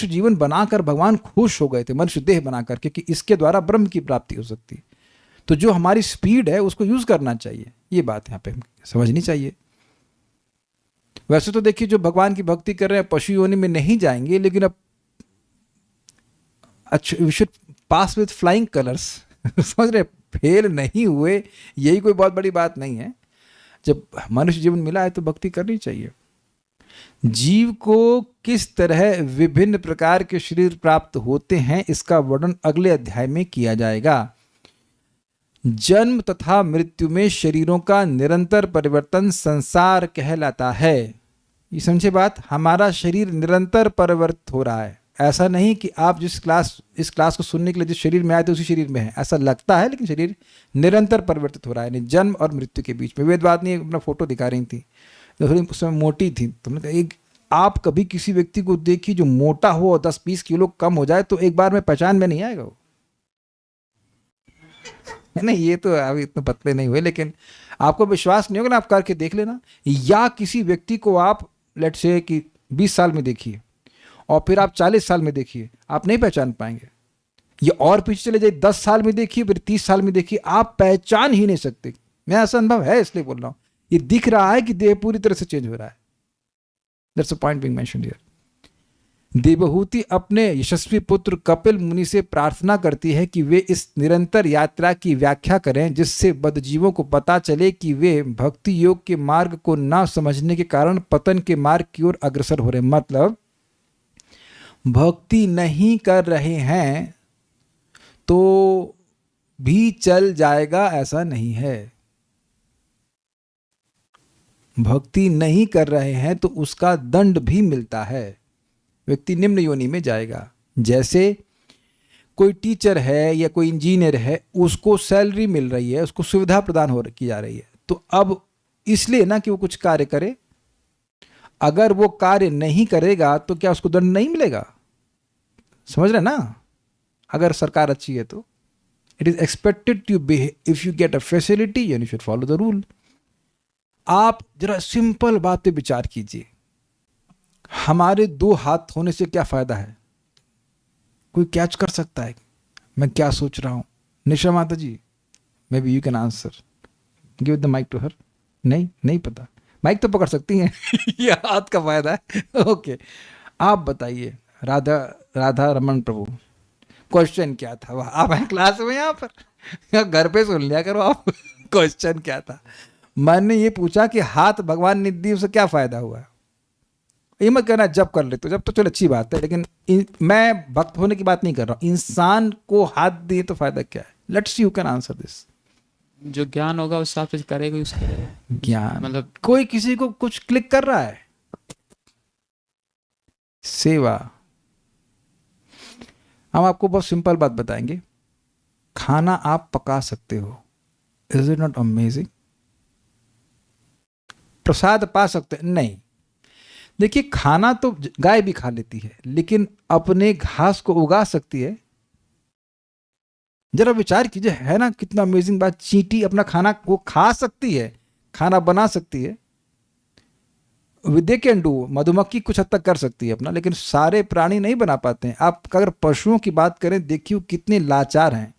जीवन बनाकर भगवान खुश हो गए थे, मनुष्य देह बना करके, कि इसके द्वारा ब्रह्म की प्राप्ति हो सकती है। तो जो हमारी स्पीड है उसको यूज करना चाहिए। ये बात यहाँ पे समझनी चाहिए। वैसे तो देखिए, जो भगवान की भक्ति कर रहे हैं पशु योनि में नहीं जाएंगे, लेकिन अब अच्छा, we should pass with flying colours. समझ रहे, फेल नहीं हुए, यही कोई बहुत बड़ी बात नहीं है। जब मनुष्य जीवन मिला है तो भक्ति करनी चाहिए। जीव को किस तरह विभिन्न प्रकार के शरीर प्राप्त होते हैं, इसका वर्णन अगले अध्याय में किया जाएगा। जन्म तथा मृत्यु में शरीरों का निरंतर परिवर्तन संसार कहलाता है। ये समझे बात, हमारा शरीर निरंतर परिवर्तित हो रहा है। ऐसा नहीं कि आप इस क्लास को सुनने के लिए जिस शरीर में आए थे उसी शरीर में है, ऐसा लगता है, लेकिन शरीर निरंतर परिवर्तित हो रहा है। जन्म और मृत्यु के बीच में वेदवादिनी अपना फोटो दिखा रही थी, उस समय मोटी थी। तुमने कहा, एक आप कभी किसी व्यक्ति को देखिए जो मोटा हो और 10-20 किलो कम हो जाए तो एक बार में पहचान में नहीं आएगा वो, है ना। ये तो अभी इतने पतले नहीं हुए, लेकिन आपको विश्वास नहीं होगा ना, आप करके देख लेना। या किसी व्यक्ति को आप लेट से कि 20 साल में देखिए और फिर आप 40 साल में देखिए, आप नहीं पहचान पाएंगे। ये और पीछे चले जाइए, 10 साल में देखिए, फिर 30 साल में देखिए, आप पहचान ही नहीं सकते। मैं ऐसा अनुभव है इसलिए बोल रहा हूं। ये दिख रहा है कि देह पूरी तरह से चेंज हो रहा है। That's the point being mentioned here. Devahuti अपने यशस्वी पुत्र कपिल मुनि से प्रार्थना करती है कि वे इस निरंतर यात्रा की व्याख्या करें, जिससे बद्धजीवों को पता चले कि वे भक्ति योग के मार्ग को ना समझने के कारण पतन के मार्ग की ओर अग्रसर हो रहे। मतलब भक्ति नहीं कर रहे हैं तो भी चल जाएगा, ऐसा नहीं है। भक्ति नहीं कर रहे हैं तो उसका दंड भी मिलता है, व्यक्ति निम्न योनि में जाएगा। जैसे कोई टीचर है या कोई इंजीनियर है, उसको सैलरी मिल रही है, उसको सुविधा प्रदान हो की जा रही है, तो अब इसलिए ना कि वो कुछ कार्य करे, अगर वो कार्य नहीं करेगा तो क्या उसको दंड नहीं मिलेगा? समझ रहे ना? अगर सरकार अच्छी है तो it is expected to behave, if you get a facility you should follow the rule. आप जरा सिंपल बात पे विचार कीजिए, हमारे दो हाथ होने से क्या फायदा है? कोई कैच कर सकता है मैं क्या सोच रहा हूं? निशा माता जी, may be you can answer, give the mike to her. नहीं पता, माइक तो पकड़ सकती हैं ये हाथ का फायदा है। ओके, आप बताइए राधा रमन प्रभु, क्वेश्चन क्या था? वह आप हैं क्लास में, यहाँ पर घर पे सुन लिया करो आप। क्वेश्चन क्या था? मैंने ये पूछा कि हाथ भगवान ने दी, उसे क्या फायदा हुआ? ये मत कहना जब कर ले तो, जब तो चलो अच्छी बात है, लेकिन मैं भक्त होने की बात नहीं कर रहा हूँ। इंसान को हाथ दिए तो फायदा क्या है? Let's you can answer this. जो ज्ञान होगा उस हिसाब से करेगा उसका ज्ञान, मतलब कोई किसी को कुछ क्लिक कर रहा है, सेवा। हम आपको बहुत सिंपल बात बताएंगे, खाना आप पका सकते हो, इज इट नॉट अमेजिंग? प्रसाद पा सकते हैं? नहीं। देखिए, खाना तो गाय भी खा लेती है, लेकिन अपने घास को उगा सकती है। जरा विचार कीजिए, है ना कितना अमेजिंग बात? चींटी अपना खाना वो खा सकती है, खाना बना सकती है, दे कैन डू। मधुमक्खी कुछ हद तक कर सकती है अपना, लेकिन सारे प्राणी नहीं बना पाते हैं। आप अगर पशुओं की बात करें, देखिए कितने लाचार हैं।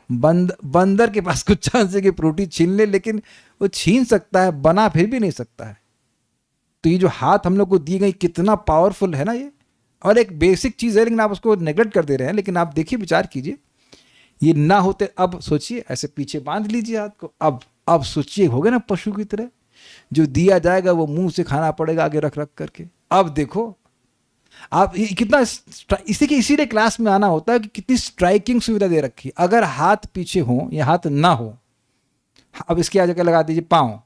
बंदर के पास कुछ चांस है कि फ्रूटी छीन ले, लेकिन वो छीन सकता है, बना फिर भी नहीं सकता है। तो ये जो हाथ हम लोग को दी गई, कितना पावरफुल है ना ये, और एक बेसिक चीज़ है, लेकिन आप उसको नेगलेक्ट कर दे रहे हैं। लेकिन आप देखिए, विचार कीजिए, ये ना होते, अब सोचिए, ऐसे पीछे बांध लीजिए हाथ को, अब सोचिए, हो गए ना पशु की तरह, जो दिया जाएगा वो मुंह से खाना पड़ेगा आगे रख करके। अब देखो आप कितना, इसीलिए क्लास में आना होता है कि कितनी स्ट्राइकिंग सुविधा दे रखी है। अगर हाथ पीछे हो या हाथ ना हो, अब इसके आगे लगा दीजिए पाँव,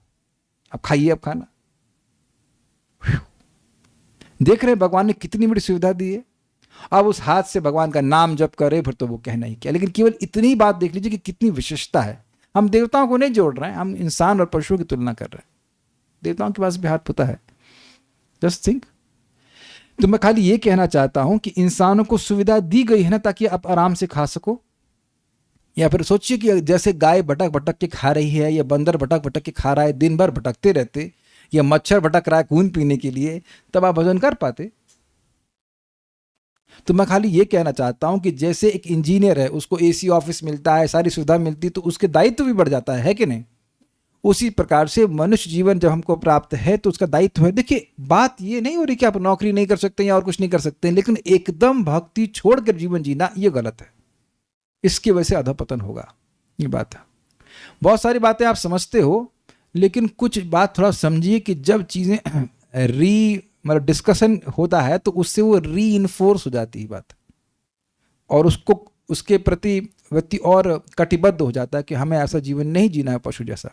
अब खाइए, अब खाना। देख रहे हैं भगवान ने कितनी बड़ी सुविधा दी है। अब उस हाथ से भगवान का नाम जप करे, फिर तो वो कहना ही क्या। लेकिन केवल इतनी बात देख लीजिए कि कितनी विशेषता है। हम देवताओं को नहीं जोड़ रहे हैं, हम इंसान और पशुओं की तुलना कर रहे हैं। देवताओं के पास भी हाथ होता है, जस्ट थिंक। तो मैं खाली ये कहना चाहता हूं कि इंसानों को सुविधा दी गई है ना, ताकि आप आराम से खा सको। या फिर सोचिए कि जैसे गाय भटक भटक के खा रही है, या बंदर भटक भटक के खा रहा है, दिन भर भटकते रहते, या मच्छर भटक रहा है खून पीने के लिए, तब आप भोजन कर पाते। तो मैं खाली ये कहना चाहता हूं कि जैसे एक इंजीनियर है, उसको एसी ऑफिस मिलता है, सारी सुविधा मिलती, तो उसके दायित्व भी बढ़ जाता है कि नहीं? उसी प्रकार से मनुष्य जीवन जब हमको प्राप्त है तो उसका दायित्व है। देखिए, बात ये नहीं हो रही कि आप नौकरी नहीं कर सकते या और कुछ नहीं कर सकते, लेकिन एकदम भक्ति छोड़कर जीवन जीना ये गलत है। इसकी वजह से अधपतन होगा, ये बात है। बहुत सारी बातें आप समझते हो, लेकिन कुछ बात थोड़ा समझिए कि जब चीज़ें मतलब डिस्कशन होता है तो उससे वो री इन्फोर्स हो जाती है बात, और उसको उसके प्रति व्यक्ति और कटिबद्ध हो जाता है कि हमें ऐसा जीवन नहीं जीना है पशु जैसा।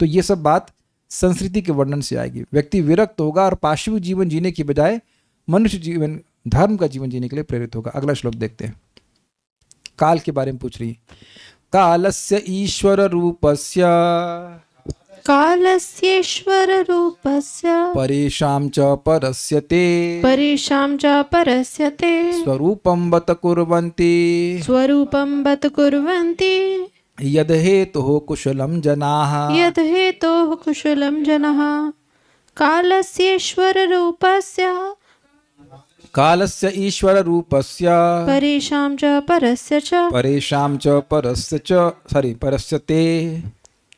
तो ये सब बात संस्कृति के वर्णन से आएगी। व्यक्ति विरक्त होगा और पाशविक जीवन जीने की बजाय मनुष्य जीवन, धर्म का जीवन जीने के लिए प्रेरित होगा। अगला श्लोक देखते हैं। काल के बारे में पूछ रही है। कालस्य ईश्वर रूपस्य, कालस्येश्वर रूपस्य परेषां च परस्यते, परेषां च परस्यते, स्वरूपं बत कुर्वन्ति, स्वरूपं बत कुर्वन्ति, यद हेतुः कुशलं जनाः, यद हेतोः कुशलं जनः। कालस्येश्वर रूपस्य, कालस्य ईश्वर रूपस्य, परेषां च परस्य च, परेषां च परस्य च, परस्यते,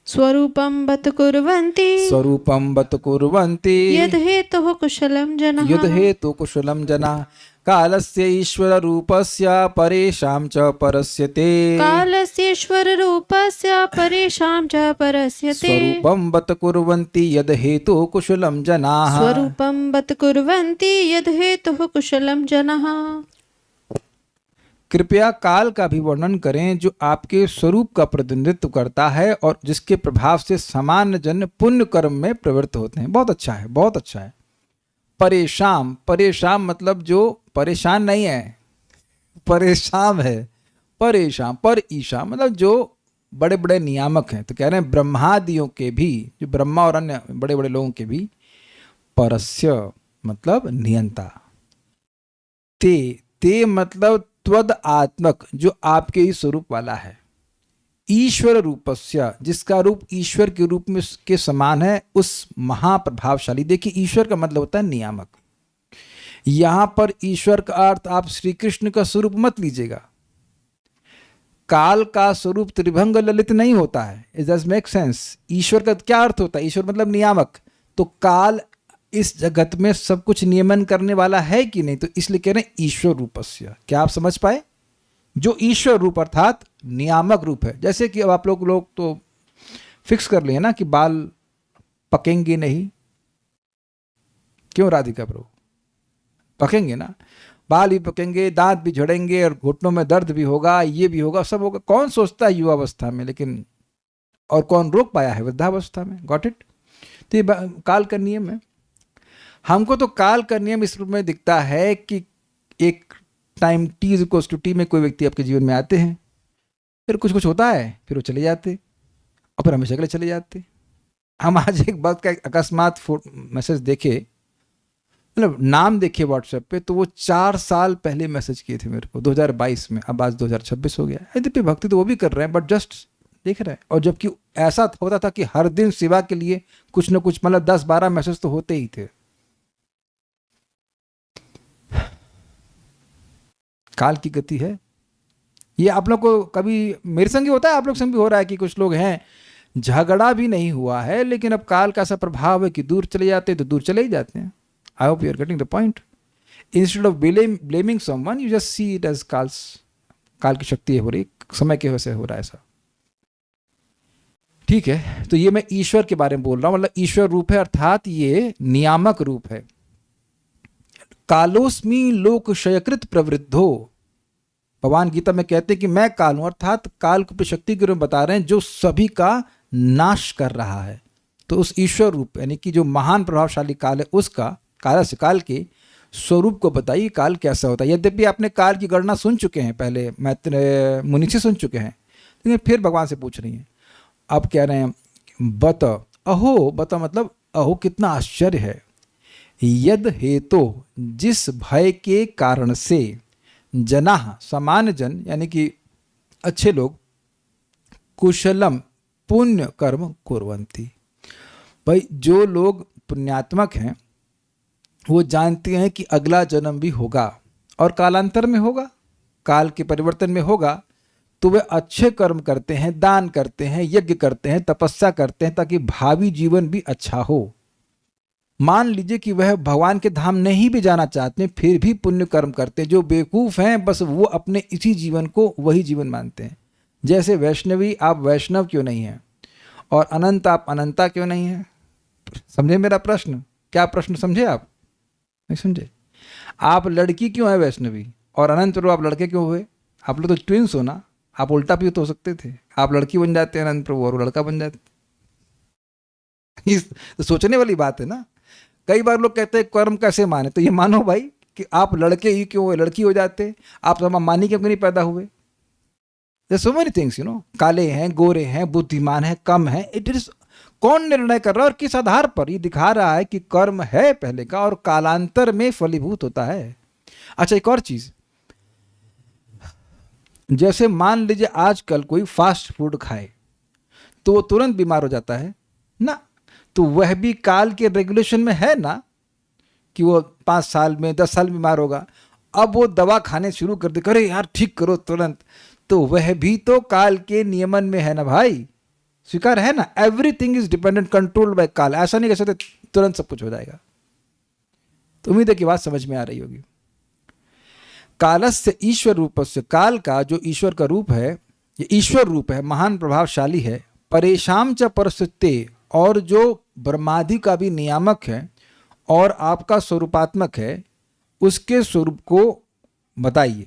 स्वरूपं बत कुर्वन्ति, स्वरूपं बत कुर्वन्ति, यद हेतुः कुशलं जनः, यद हेतु कुशलं जनाः। कालस्य ईश्वर रूपस्य परेषां च परस्यते, कालस्येश्वर रूपस्य परेषां च परस्यते, स्वरूपं बत कुर्वन्ति यद हेतु कुशलं जनाः, स्वरूपं बत कुर्वन्ति यद हेतुः कुशलं जनः। कृपया काल का भी वर्णन करें जो आपके स्वरूप का प्रतिनिधित्व करता है और जिसके प्रभाव से सामान्य जन पुण्य कर्म में प्रवृत्त होते हैं। बहुत अच्छा है, बहुत अच्छा है। परेशान, परेशान मतलब जो परेशान नहीं है, परेशान है। परेशान, पर ईशा मतलब जो बड़े बड़े नियामक हैं। तो कह रहे हैं ब्रह्मादियों के भी, जो ब्रह्मा और अन्य बड़े बड़े लोगों के भी, परस्य मतलब नियंता, ते मतलब त्वद आत्मक जो आपके ही स्वरूप वाला है, ईश्वर रूपस्य जिसका रूप ईश्वर के रूप में के समान है, उस महाप्रभावशाली। देखिए ईश्वर का मतलब होता है नियामक। यहां पर ईश्वर का अर्थ आप श्री कृष्ण का स्वरूप मत लीजिएगा। काल का स्वरूप त्रिभंग ललित नहीं होता है। It does make sense. ईश्वर का क्या अर्थ होता है? ईश्वर मतलब नियामक। तो काल इस जगत में सब कुछ नियमन करने वाला है कि नहीं? तो इसलिए कह रहे हैं ईश्वर रूपस्य। क्या आप समझ पाए? जो ईश्वर रूप अर्थात नियामक रूप है। जैसे कि अब आप लोग तो फिक्स कर लिए ना कि बाल पकेंगे नहीं। क्यों राधिका प्रभु? पकेंगे ना, बाल भी पकेंगे, दांत भी झड़ेंगे और घुटनों में दर्द भी होगा, ये भी होगा, सब होगा। कौन सोचता है युवावस्था में, लेकिन और कौन रोक पाया है वृद्धावस्था में? Got it? तो ये काल का नियम है। हमको तो काल का नियम इस रूप में दिखता है कि एक time T is equals to T में कोई व्यक्ति आपके जीवन में आते हैं, फिर कुछ कुछ होता है, फिर वो चले जाते और फिर हमेशा के लिए चले जाते। हम आज एक बात का अकस्मात मैसेज देखे, मतलब नाम देखे व्हाट्सएप पे, तो वो 4 साल पहले मैसेज किए थे मेरे को 2022 में। अब आज 2026 हो गया। यद्यपि भक्ति तो वो भी कर रहे हैं, बट जस्ट देख रहे हैं। और जबकि ऐसा होता था कि हर दिन सेवा के लिए कुछ ना कुछ, मतलब 10-12 मैसेज तो होते ही थे। काल की गति है ये। आप लोग को कभी, मेरे संग ही होता है, आप लोग संग भी हो रहा है कि कुछ लोग हैं, झगड़ा भी नहीं हुआ है, लेकिन अब काल का ऐसा प्रभाव है कि दूर चले जाते हैं तो दूर चले ही जाते हैं। I hope you are getting the point. Instead of blaming someone, you just see it as काल की शक्ति हो रही, समय की वजह से हो रहा है ऐसा। ठीक है, तो ये मैं ईश्वर के बारे में बोल रहा हूं, मतलब ईश्वर रूप है अर्थात ये नियामक रूप है। कालोस्मी लोक क्षयकृत प्रवृद्धो, भगवान गीता में कहते हैं कि मैं काल हूं, अर्थात काल को शक्ति के रूप में बता रहे हैं जो सभी का नाश कर रहा है। तो उस ईश्वर रूप यानी कि जो महान प्रभावशाली काल है, उसका काल के स्वरूप को बताइए, काल कैसा होता है। यद्यपि आपने काल की गणना सुन चुके हैं पहले, मैत्रेय मुनि से सुन चुके हैं, लेकिन फिर भगवान से पूछ रही हैं। अब कह रहे हैं बत अहो, बत मतलब अहो कितना आश्चर्य है। यद हेतु जिस भय के कारण से जना सामान्य जन यानी कि अच्छे लोग कुशलम पुण्य कर्म कुर्वन्ति, भाई जो लोग पुण्यात्मक हैं वो जानते हैं कि अगला जन्म भी होगा और कालांतर में होगा, काल के परिवर्तन में होगा, तो वे अच्छे कर्म करते हैं, दान करते हैं, यज्ञ करते हैं, तपस्या करते हैं ताकि भावी जीवन भी अच्छा हो। मान लीजिए कि वह भगवान के धाम नहीं भी जाना चाहते हैं, फिर भी पुण्य कर्म करते हैं। जो बेवकूफ़ हैं बस वो अपने इसी जीवन को वही जीवन मानते हैं। जैसे वैष्णवी, आप वैष्णव क्यों नहीं हैं? और अनंत, आप अनंता क्यों नहीं हैं? समझे मेरा प्रश्न? क्या प्रश्न समझे आप? नहीं समझे? आप लड़की क्यों है वैष्णवी और अनंत प्रभु आप लड़के क्यों हुए? आप लोग तो ट्विंस हो ना। आप उल्टा भी तो हो सकते थे, आप लड़की बन जाते हैं अनंत प्रभु और वो लड़का बन जाते। तो सोचने वाली बात है ना। कई बार लोग कहते हैं कर्म कैसे माने, तो ये मानो भाई कि आप लड़के ही क्यों हुए, लड़की हो जाते। आप मानी क्यों नहीं पैदा हुए? So many things you know. काले हैं, गोरे हैं, बुद्धिमान हैं, कम हैं, इट इज कौन निर्णय कर रहा है और किस आधार पर? ये दिखा रहा है कि कर्म है पहले का और कालांतर में फलीभूत होता है। अच्छा एक और चीज, जैसे मान लीजिए आजकल कोई फास्ट फूड खाए तो वो तुरंत बीमार हो जाता है ना, तो वह भी काल के रेगुलेशन में है ना कि वो 5 साल में 10 साल बीमार होगा। अब वो दवा खाने शुरू कर दे, अरे यार ठीक करो तुरंत, तो वह भी तो काल के नियमन में है ना भाई। स्वीकार है ना? Everything is dependent, controlled by काल। ऐसा नहीं कह सकते तुरंत सब कुछ हो जाएगा। तो उम्मीद है कि बात समझ में आ रही होगी। कालस्य ईश्वर रूपस्य, काल का जो ईश्वर का रूप है, ये ईश्वर रूप है, महान प्रभावशाली है। परेशान च परस्ते, और जो ब्रह्मादि का भी नियामक है और आपका स्वरूपात्मक है, उसके स्वरूप को बताइए।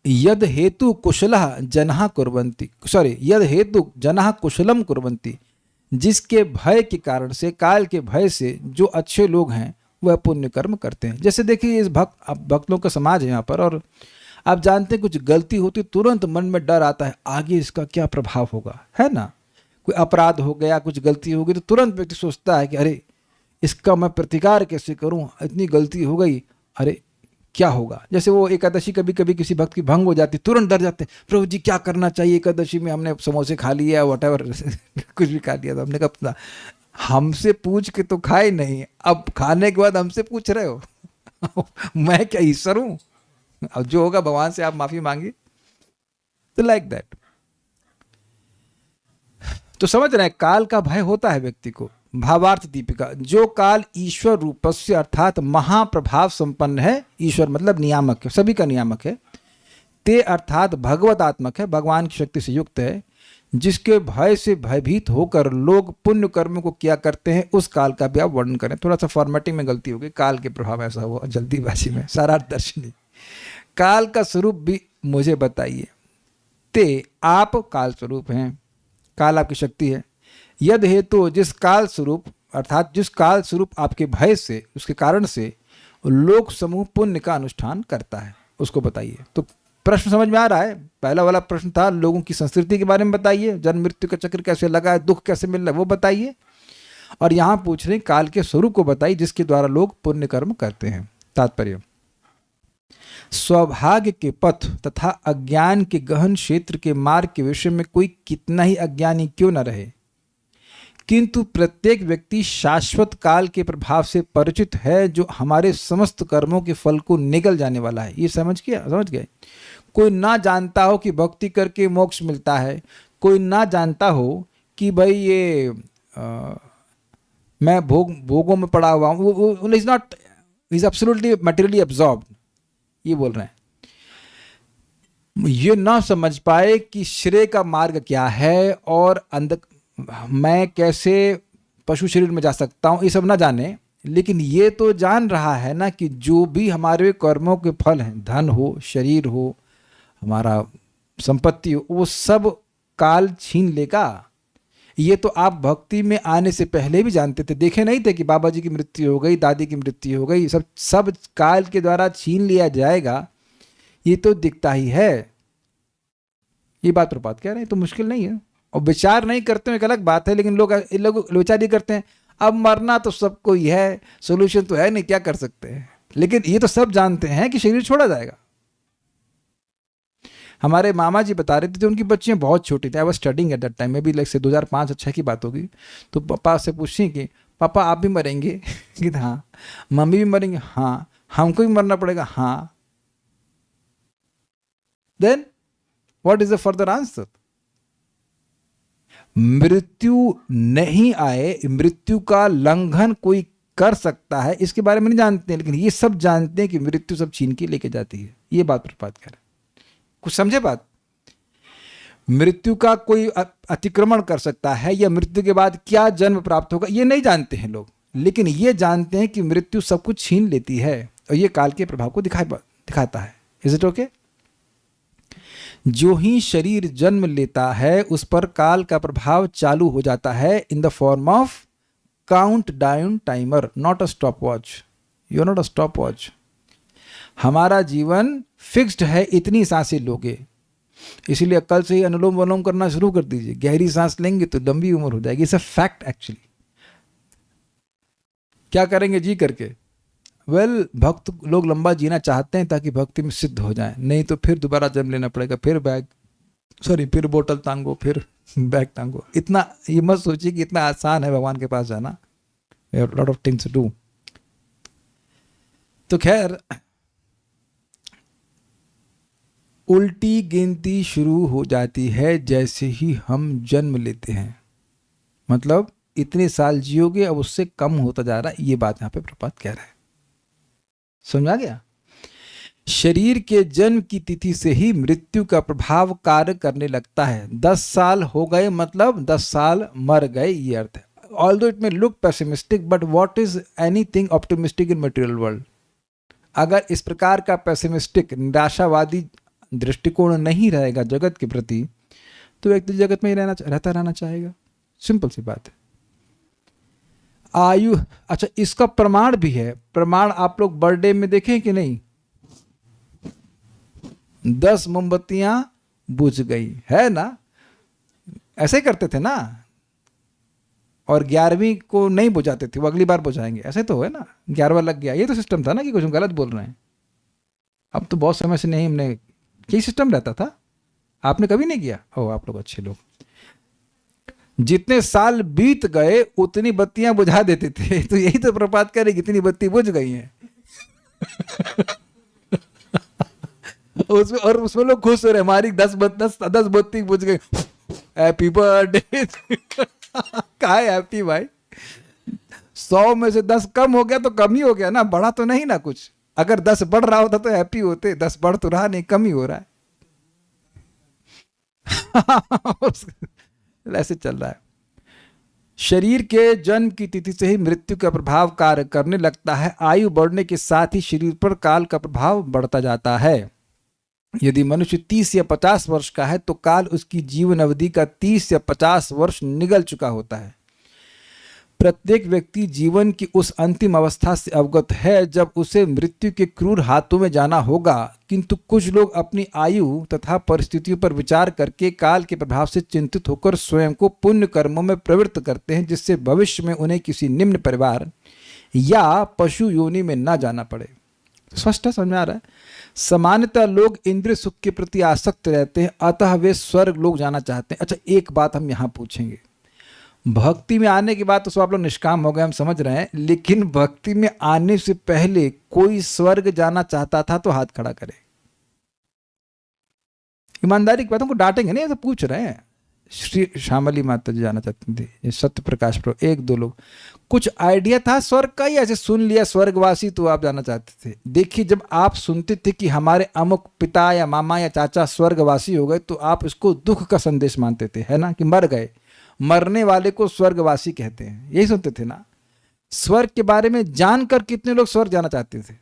यद हेतु कुशलः जनः कुर्वन्ति, सॉरी, यद हेतु जनः कुशलम कुर्वन्ति, जिसके भय के कारण से, काल के भय से जो अच्छे लोग हैं वह पुण्य कर्म करते हैं। जैसे देखिए इस भक्तों का समाज है यहाँ पर, और आप जानते हैं कुछ गलती होती तुरंत मन में डर आता है आगे इसका क्या प्रभाव होगा, है ना। कोई अपराध हो गया, कुछ गलती हो गई तो तुरंत व्यक्ति सोचता है कि अरे इसका मैं प्रतिकार कैसे करूं, इतनी गलती हो गई, अरे क्या होगा। जैसे वो एकादशी कभी कभी किसी भक्त की भंग हो जाती, तुरंत डर जाते हैं प्रभु जी क्या करना चाहिए, एकादशी में हमने समोसे खा लिया, व्हाटएवर कुछ भी खा लिया। तो हमने कहा हमसे पूछ के तो खाए नहीं, अब खाने के बाद हमसे पूछ रहे हो मैं क्या ईश्वर हूं, अब जो होगा भगवान से आप माफी मांगी। तो लाइक दैट, तो समझ रहे हैं काल का भय होता है व्यक्ति को। भावार्थ दीपिका, जो काल ईश्वर रूपस्य अर्थात महाप्रभाव संपन्न है, ईश्वर मतलब नियामक है, सभी का नियामक है, ते अर्थात भगवतात्मक है, भगवान की शक्ति से युक्त है, जिसके भय से भयभीत होकर लोग पुण्य कर्म को क्या करते हैं, उस काल का भी आप वर्णन करें। थोड़ा सा फॉर्मेटिंग में गलती हो गई, काल के प्रभाव ऐसा हुआ जल्दीबाजी में, सारार्थ दर्शनी। काल का स्वरूप भी मुझे बताइए। ते, आप काल स्वरूप हैं, काल आपकी शक्ति है। यद हेतु, जिस काल स्वरूप अर्थात जिस काल स्वरूप आपके भय से, उसके कारण से लोक समूह पुण्य का अनुष्ठान करता है, उसको बताइए। तो प्रश्न समझ में आ रहा है। पहला वाला प्रश्न था लोगों की संस्कृति के बारे में बताइए, जन्म मृत्यु का चक्र कैसे लगा है, दुख कैसे मिल रहा है वो बताइए, और यहाँ पूछ रहे काल के स्वरूप को बताइए जिसके द्वारा लोग पुण्य कर्म करते हैं। तात्पर्य, सौभाग्य के पथ तथा अज्ञान के गहन क्षेत्र के मार्ग के विषय में कोई कितना ही अज्ञानी क्यों न रहे, किंतु प्रत्येक व्यक्ति शाश्वत काल के प्रभाव से परिचित है, जो हमारे समस्त कर्मों के फल को निगल जाने वाला है। ये समझ गए। कोई ना जानता हो कि भक्ति करके मोक्ष मिलता है, कोई ना जानता हो कि भाई ये मैं भोगों में पड़ा हुआ हूँ, is not, is absolutely materially absorbed, ये बोल रहे हैं। ये ना समझ पाए कि श्रेय का मार्ग क्या है और मैं कैसे पशु शरीर में जा सकता हूँ, ये सब ना जाने, लेकिन ये तो जान रहा है ना कि जो भी हमारे कर्मों के फल हैं, धन हो, शरीर हो, हमारा संपत्ति हो, वो सब काल छीन लेगा। ये तो आप भक्ति में आने से पहले भी जानते थे, देखे नहीं थे कि बाबा जी की मृत्यु हो गई, दादी की मृत्यु हो गई, सब काल के द्वारा छीन लिया जाएगा, ये तो दिखता ही है। ये बात प्रपात कह रहे हैं, तो मुश्किल नहीं है। और विचार नहीं करते हैं एक अलग बात है, लेकिन लोग विचार ही करते हैं अब मरना तो सबको ही है, सोल्यूशन तो है नहीं, क्या कर सकते हैं। लेकिन ये तो सब जानते हैं कि शरीर छोड़ा जाएगा। हमारे मामा जी बता रहे थे, उनकी बच्चियां बहुत छोटी थी, I was studying at that time, में भी लाइक से 2005-06 की बात होगी। तो पापा से पूछी कि पापा आप भी मरेंगे कि हाँ। मम्मी भी मरेंगे, हाँ। हमको भी मरना पड़ेगा, हाँ। Then what is the further answer? मृत्यु नहीं आए, मृत्यु का लंघन कोई कर सकता है, इसके बारे में नहीं जानते हैं, लेकिन ये सब जानते हैं कि मृत्यु सब छीन के लेके जाती है। ये बात प्रपात कर रहे हैं, कुछ समझे बात? मृत्यु का कोई अतिक्रमण कर सकता है या मृत्यु के बाद क्या जन्म प्राप्त होगा, ये नहीं जानते हैं लोग, लेकिन ये जानते हैं कि मृत्यु सब कुछ छीन लेती है और ये काल के प्रभाव को दिखाता है। Is it okay? जो ही शरीर जन्म लेता है उस पर काल का प्रभाव चालू हो जाता है in the form of count down timer, not a stop watch. You are not a stop watch. हमारा जीवन फिक्स्ड है, इतनी सांसें लोगे, इसीलिए कल से ही अनुलोम विलोम करना शुरू कर दीजिए। गहरी सांस लेंगे तो लंबी उम्र हो जाएगी। It's a fact actually. क्या करेंगे जी करके? भक्त लोग लंबा जीना चाहते हैं ताकि भक्ति में सिद्ध हो जाए, नहीं तो फिर दोबारा जन्म लेना पड़ेगा, फिर बोतल टांगो, फिर बैग टांगो। इतना ये मत सोचिए कि इतना आसान है भगवान के पास जाना। We have lot of things to do. तो खैर, उल्टी गिनती शुरू हो जाती है जैसे ही हम जन्म लेते हैं। मतलब इतने साल जियोगे, अब उससे कम होता जा रहा है, ये बात यहाँ पे प्रपात कह रहा है। समझ आ गया? शरीर के जन्म की तिथि से ही मृत्यु का प्रभाव कार्य करने लगता है। 10 साल हो गए मतलब 10 साल मर गए, ये अर्थ है। Although it may look pessimistic, but what is anything optimistic in material world? अगर इस प्रकार का पेसिमिस्टिक, निराशावादी दृष्टिकोण नहीं रहेगा जगत के प्रति, तो व्यक्ति जगत में ही रहना चाहेगा। सिंपल सी बात है। आयु, अच्छा इसका प्रमाण भी है। प्रमाण आप लोग बर्थडे में देखें कि नहीं, 10 मोमबत्तियां बुझ गई, है ना, ऐसे करते थे ना। और 11वीं को नहीं बुझाते थे, वो अगली बार बुझाएंगे, ऐसे तो है ना। 11वां लग गया, ये तो सिस्टम था ना, कि कुछ हम गलत बोल रहे हैं। अब तो बहुत समय से नहीं, हमने यही सिस्टम रहता था। आपने कभी नहीं किया? ओ आप लोग अच्छे लोग। जितने साल बीत गए उतनी बत्तियां बुझा देते थे। तो यही तो प्रपात करे, कितनी बत्ती बुझ गई है। उसमें लोग खुश हो रहे, हमारी 10 बत्ती बुझ गई, हैप्पी बर्थडे। कहा है हैप्पी भाई? 100 में से 10 कम हो गया तो कम ही हो गया ना, बढ़ा तो नहीं ना कुछ। अगर 10 बढ़ रहा होता तो हैप्पी होते, 10 बढ़ तो रहा नहीं, कम ही हो रहा है। ऐसे चल रहा है। शरीर के जन्म की तिथि से ही मृत्यु का प्रभाव कार्य करने लगता है। आयु बढ़ने के साथ ही शरीर पर काल का प्रभाव बढ़ता जाता है। यदि मनुष्य 30 या 50 वर्ष का है तो काल उसकी जीवन अवधि का 30 या 50 वर्ष निगल चुका होता है। प्रत्येक व्यक्ति जीवन की उस अंतिम अवस्था से अवगत है जब उसे मृत्यु के क्रूर हाथों में जाना होगा, किंतु कुछ लोग अपनी आयु तथा परिस्थितियों पर विचार करके काल के प्रभाव से चिंतित होकर स्वयं को पुण्य कर्मों में प्रवृत्त करते हैं, जिससे भविष्य में उन्हें किसी निम्न परिवार या पशु योनि में न जाना पड़े। स्पष्ट है, समझ में आ रहा है? सामान्यतः लोग इंद्रिय सुख के प्रति आसक्त रहते हैं, अतः वे स्वर्ग लोग जाना चाहते हैं। अच्छा एक बात हम यहाँ पूछेंगे, भक्ति में आने के बाद तो सब आप लोग निष्काम हो गए, हम समझ रहे हैं, लेकिन भक्ति में आने से पहले कोई स्वर्ग जाना चाहता था तो हाथ खड़ा करे। ईमानदारी की बातों को डांटेंगे नहीं, ऐसा पूछ रहे हैं। श्री श्यामली माता जी जाना चाहती थी, ये सत्य प्रकाश प्रभु, 1-2 लोग। कुछ आइडिया था स्वर्ग का, या ऐसे सुन लिया स्वर्गवासी तो आप जाना चाहते थे? देखिए, जब आप सुनते थे कि हमारे अमुक पिता या मामा या चाचा स्वर्गवासी हो गए तो आप इसको दुख का संदेश मानते थे, है ना, कि मर गए। मरने वाले को स्वर्गवासी कहते हैं, यही सुनते थे ना। स्वर्ग के बारे में जानकर कितने लोग स्वर्ग जाना चाहते थे?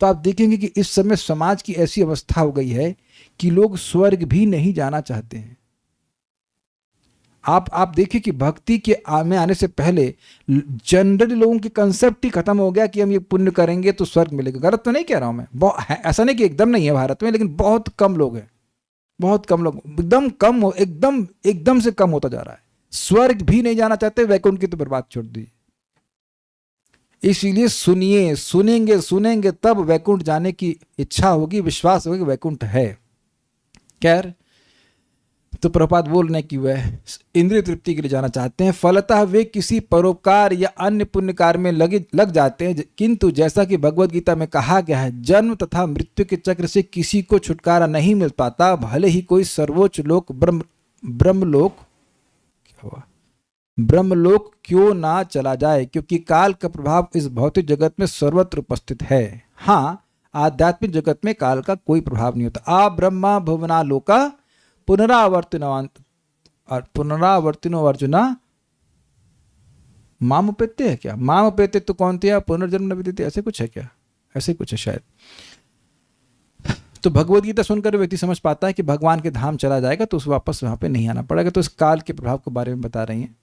तो आप देखेंगे कि इस समय समाज की ऐसी अवस्था हो गई है कि लोग स्वर्ग भी नहीं जाना चाहते हैं। आप देखिए कि भक्ति के में आने से पहले जनरली लोगों की कंसेप्ट ही खत्म हो गया कि हम ये पुण्य करेंगे तो स्वर्ग मिलेगा। गलत तो नहीं कह रहा हूं मैं, ऐसा नहीं कि एकदम नहीं है भारत में, लेकिन बहुत कम लोग हैं, बहुत कम लोग, एकदम कम हो, एकदम से कम होता जा रहा है। स्वर्ग भी नहीं जाना चाहते, वैकुंठ की तो बर्बाद छोड़ दी। इसीलिए सुनिए, सुनेंगे तब वैकुंठ जाने की इच्छा होगी, विश्वास होगा कि वैकुंठ है। खैर, तो प्रभुपाद बोल रहे हैं कि वह इंद्रिय तृप्ति के लिए जाना चाहते हैं, फलतः वे किसी परोपकार या अन्य पुण्य कार्य में लग जाते हैं। किंतु जैसा कि भगवद गीता में कहा गया है, जन्म तथा मृत्यु के चक्र से किसी को छुटकारा नहीं मिल पाता, भले ही कोई सर्वोच्च लोक ब्रह्मलोक क्यों ना चला जाए, क्योंकि काल का प्रभाव इस भौतिक जगत में सर्वत्र उपस्थित है। हाँ, आध्यात्मिक जगत में काल का कोई प्रभाव नहीं होता। आ ब्रह्मा भुवना लोका पुनरावर्तिनो अर्जुना माम उपेत्य है क्या? माम उपेत्य तो कौन थे? पुनर्जन्म न विद्यते, ऐसे कुछ है क्या? ऐसे कुछ है शायद। तो भगवद गीता सुनकर व्यक्ति समझ पाता है कि भगवान के धाम चला जाएगा तो उसे वापस वहां पे नहीं आना पड़ेगा। तो इस काल के प्रभाव के बारे में बता रही हैं।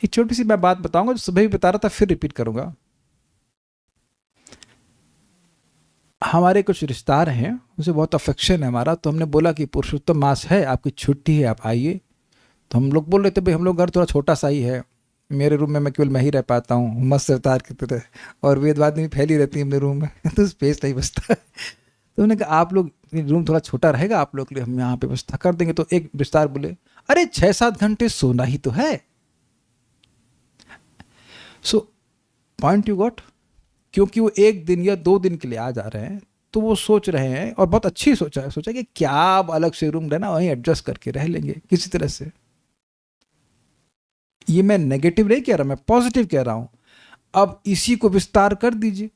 एक छोटी सी मैं बात बताऊंगा जो सुबह भी बता रहा था, फिर रिपीट करूंगा। हमारे कुछ रिश्तेदार हैं, उनसे बहुत अफेक्शन है हमारा, तो हमने बोला कि पुरुषोत्तम मास है, आपकी छुट्टी है, आप आइए। तो हम लोग बोल रहे थे भाई हम लोग घर थोड़ा छोटा सा ही है, मेरे रूम में मैं केवल मैं ही रह पाता हूँ, मस्त अवतार की तरह, और वेदवाद में फैली रहती है अपने रूम में, तो स्पेस नहीं बचता है। तो उन्होंने कहा आप लोग रूम थोड़ा छोटा रहेगा आप लोग के लिए, हम यहाँ पे व्यवस्था कर देंगे। तो एक रिश्तेदार बोले अरे 6-7 घंटे सोना ही तो है। सो पॉइंट यू गॉट, क्योंकि वो 1 दिन या 2 दिन के लिए आ जा रहे हैं, तो वो सोच रहे हैं, और बहुत अच्छी सोचा कि क्या अब अलग से रूम रहना, वहीं एडजस्ट करके रह लेंगे किसी तरह से। ये मैं नेगेटिव नहीं कह रहा, मैं पॉजिटिव कह रहा हूं। अब इसी को विस्तार कर दीजिए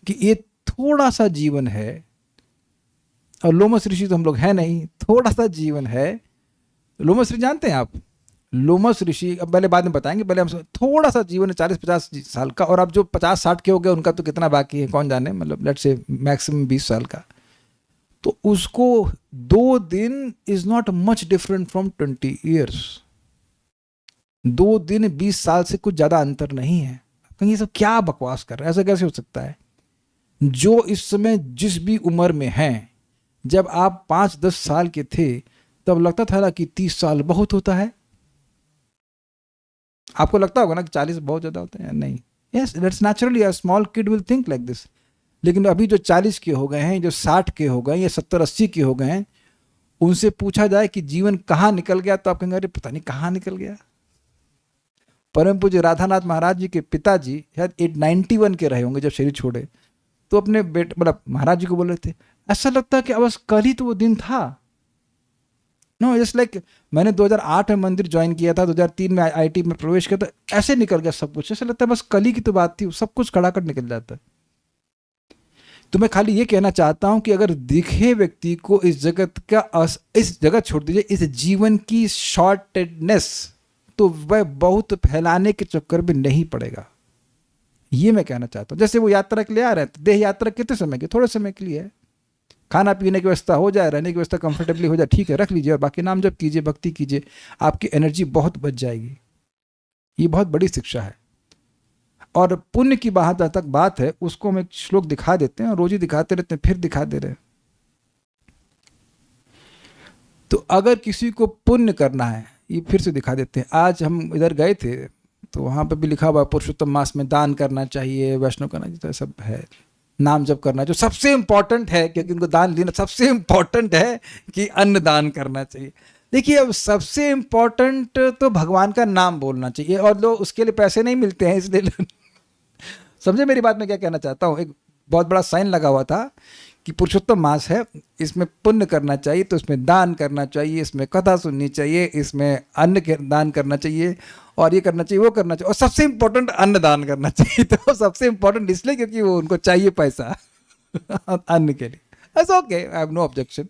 कि ये थोड़ा सा जीवन है, और लोमस ऋषि तो हम लोग हैं नहीं, थोड़ा सा जीवन है। लोमस ऋषि जानते हैं आप? लोमस ऋषि, अब पहले बाद में बताएंगे, पहले हम थोड़ा सा जीवन है 40-50 साल का, और अब जो 50-60 के हो गए उनका तो कितना बाकी है कौन जाने, मतलब लेट्स से मैक्सिमम 20 साल का। तो उसको 2 दिन is not much different from 20 years. 2 दिन 20 साल से कुछ ज्यादा अंतर नहीं है। कहीं ये सब क्या बकवास कर रहे हैं, ऐसा कैसे हो सकता है? जो इस समय जिस भी उम्र में हैं, जब आप 5-10 साल के थे तब लगता था ना कि 30 साल बहुत होता है। आपको लगता होगा ना कि 40 बहुत ज्यादा होते हैं? नहीं। Yes, that's naturally a small kid will think like this. लेकिन अभी जो 40 के हो गए हैं, जो 60 के हो गए, या 70-80 के हो गए हैं, उनसे पूछा जाए कि जीवन कहाँ निकल गया, तो आप कहेंगे अरे पता नहीं कहाँ निकल गया। परम पूज्य राधानाथ महाराज जी के पिताजी शायद 91 के रहे होंगे जब शरीर छोड़े, तो अपने बेटे मतलब महाराज जी को बोल रहे थे, ऐसा लगता है कि बस कल ही तो वो दिन था। नो, जस्ट लाइक मैंने 2008 में मंदिर ज्वाइन किया था, 2003 में आईआईटी में प्रवेश किया, तो ऐसे निकल गया सब कुछ। ऐसा लगता है बस कल ही की तो बात थी, सब कुछ खड़ाखड़ निकल जाता है। तो मैं खाली ये कहना चाहता हूं कि अगर दिखे व्यक्ति को इस जगत का इस जगत छोड़ दीजिए, इस जीवन की शॉर्टेडनेस, तो वह बहुत फैलाने के चक्कर में नहीं पड़ेगा। ये मैं कहना चाहता हूँ। जैसे वो यात्रा के लिए आ रहे हैं, तो देह यात्रा कितने समय की? थोड़े समय के लिए है। खाना पीने की व्यवस्था हो जाए, रहने की व्यवस्था कंफर्टेबली हो जाए, ठीक है, रख लीजिए और बाकी नाम जप कीजिए, भक्ति कीजिए, आपकी एनर्जी बहुत बच जाएगी। ये बहुत बड़ी शिक्षा है। और पुण्य की जहाँ तक बात है, उसको हम एक श्लोक दिखा देते हैं, रोज ही दिखाते रहते हैं, फिर दिखा दे रहे हैं। तो अगर किसी को पुण्य करना है, ये फिर से दिखा देते हैं। आज हम इधर गए थे तो वहाँ पे भी लिखा हुआ पुरुषोत्तम मास में दान करना चाहिए, वैष्णव करना चाहिए, तो सब है। नाम जप करना जो सबसे इंपॉर्टेंट है, क्योंकि उनको दान देना सबसे इंपॉर्टेंट है कि अन्न दान करना चाहिए। देखिए, अब सबसे इंपॉर्टेंट तो भगवान का नाम बोलना चाहिए, और लोग उसके लिए पैसे नहीं मिलते हैं, इसलिए समझे मेरी बात में क्या कहना चाहता हूँ। एक बहुत बड़ा साइन लगा हुआ था कि पुरुषोत्तम मास है, इसमें पुण्य करना चाहिए, तो इसमें दान करना चाहिए, इसमें कथा सुननी चाहिए, इसमें अन्न के दान करना चाहिए, और ये करना चाहिए, वो करना चाहिए, और सबसे इंपॉर्टेंट अन्न दान करना चाहिए। तो सबसे इंपॉर्टेंट इसलिए क्योंकि वो उनको चाहिए पैसा अन्न के लिए। ऐसा okay, I have no objection.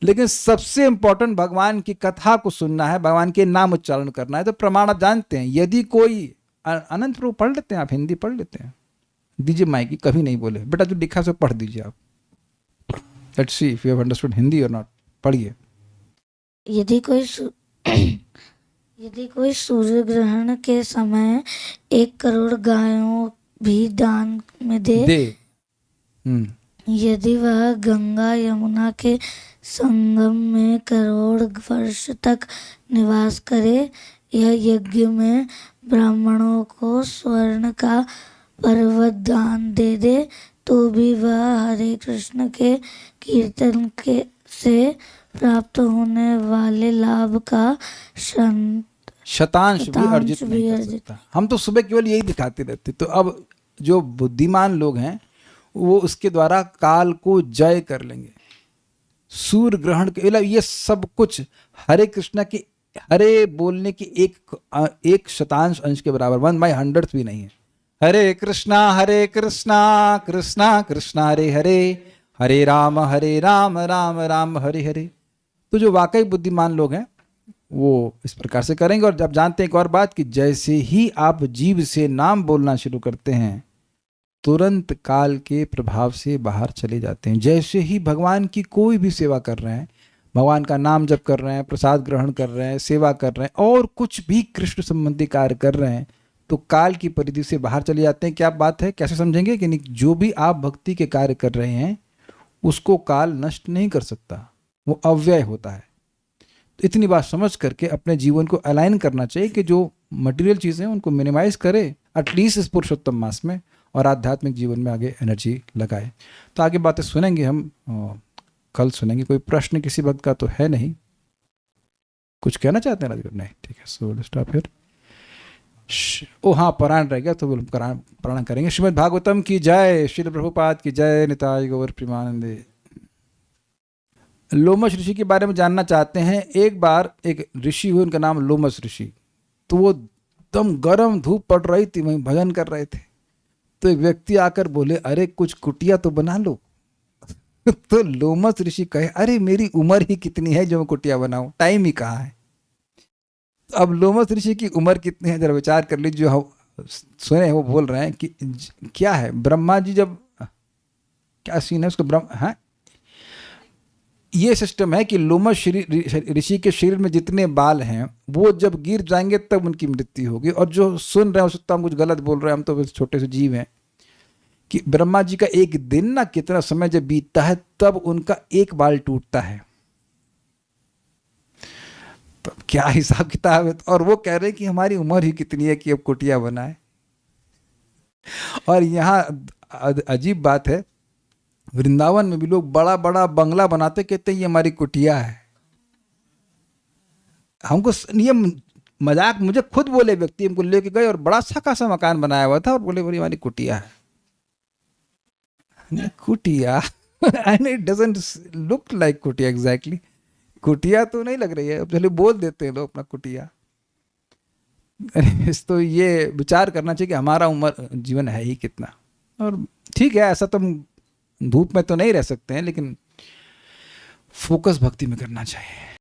लेकिन सबसे इंपॉर्टेंट भगवान की कथा को सुनना है, भगवान के नाम उच्चारण करना है। तो प्रमाण आप जानते हैं। यदि कोई अनंत प्रभु पढ़ लेते हैं, आप हिंदी पढ़ लेते हैं, दीजिए माइक की, कभी नहीं बोले बेटा जो लिखा से पढ़ दीजिए आप। Let's see if you have understood Hindi और नॉट। पढ़िए। यदि कोई सूर्य ग्रहण के समय 1 करोड़ गायों भी दान में दे। यदि वह गंगा यमुना के संगम में करोड़ वर्ष तक निवास करे, यह यज्ञ में ब्राह्मणों को स्वर्ण का पर्वत दान दे दे, तो भी वह हरे कृष्ण के कीर्तन के से प्राप्त होने वाले लाभ का शतांश भी अर्जित नहीं कर सकता। हम तो सुबह केवल यही दिखाते रहते। तो अब जो बुद्धिमान लोग हैं वो उसके द्वारा काल को जय कर लेंगे। सूर्य ग्रहण के ये सब कुछ हरे कृष्ण के हरे बोलने की एक शतांश अंश के बराबर, 1/100th भी नहीं है। हरे कृष्णा कृष्णा कृष्णा हरे हरे, हरे राम राम राम हरे हरे। तो जो वाकई बुद्धिमान लोग हैं वो इस प्रकार से करेंगे। और जब जानते हैं एक और बात कि जैसे ही आप जीभ से नाम बोलना शुरू करते हैं, तुरंत काल के प्रभाव से बाहर चले जाते हैं। जैसे ही भगवान की कोई भी सेवा कर रहे हैं, भगवान का नाम जप कर रहे हैं, प्रसाद ग्रहण कर रहे हैं, सेवा कर रहे हैं, और कुछ भी कृष्ण संबंधी कार्य कर रहे हैं, तो काल की परिधि से बाहर चले जाते हैं। क्या बात है, कैसे समझेंगे कि जो भी आप भक्ति के कार्य कर रहे हैं उसको काल नष्ट नहीं कर सकता, वो अव्यय होता है। तो इतनी बात समझ करके अपने जीवन को अलाइन करना चाहिए कि जो मटेरियल चीज़ें हैं उनको मिनिमाइज करे, एटलीस्ट इस पुरुषोत्तम मास में, और आध्यात्मिक जीवन में आगे एनर्जी लगाए। तो आगे बातें सुनेंगे हम, कल सुनेंगे। कोई प्रश्न किसी वक्त का तो है नहीं? कुछ कहना चाहते हैं राधिका? नहीं, ठीक है। So let's stop here. ओ हाँ, पारायण रह गया तो पारायण करेंगे। श्रीमद् भागवतम की जय, श्रील प्रभुपाद की जय, निताय गौर प्रेमानंदे। लोमश ऋषि के बारे में जानना चाहते हैं। एक बार एक ऋषि हुए, उनका नाम लोमश ऋषि। तो वो एकदम गर्म धूप पड़ रही थी, वहीं भजन कर रहे थे। तो एक व्यक्ति आकर बोले, अरे कुछ कुटिया तो बना लो। तो लोमश ऋषि कहे, अरे मेरी उम्र ही कितनी है जो मैं कुटिया बनाऊं, टाइम ही कहाँ है। तो अब लोमश ऋषि की उम्र कितनी है जरा विचार कर लीजिए। जो हम सुने हैं वो बोल रहे हैं कि क्या है, ब्रह्मा जी जब, क्या सीन है उसको, ये सिस्टम है कि लोमश ऋषि के शरीर में जितने बाल हैं वो जब गिर जाएंगे तब उनकी मृत्यु होगी। और जो सुन रहे हैं हो सकता है हम कुछ गलत बोल रहे हैं, हम तो बस छोटे से जीव हैं, कि ब्रह्मा जी का एक दिन ना कितना समय जब बीतता है तब उनका एक बाल टूटता है। तो क्या हिसाब किताब है। और वो कह रहे हैं कि हमारी उम्र ही कितनी है कि अब कुटिया बनाए। और यहाँ अजीब बात है, वृंदावन में भी लोग बड़ा बड़ा बंगला बनाते, कहते हैं ये हमारी कुटिया है। हमको ये मजाक, मुझे खुद बोले व्यक्ति, हमको लेके गए और बड़ा अच्छा खासा मकान बनाया हुआ था और बोले बोली हमारी कुटिया है। कुटिया and it doesn't look like कुटिया एग्जैक्टली। कुटिया तो नहीं लग रही है, अब चलिए बोल देते हैं लोग अपना कुटिया। तो ये विचार करना चाहिए कि हमारा उम्र जीवन है ही कितना। और ठीक है, ऐसा तो हम धूप में तो नहीं रह सकते हैं, लेकिन फोकस भक्ति में करना चाहिए।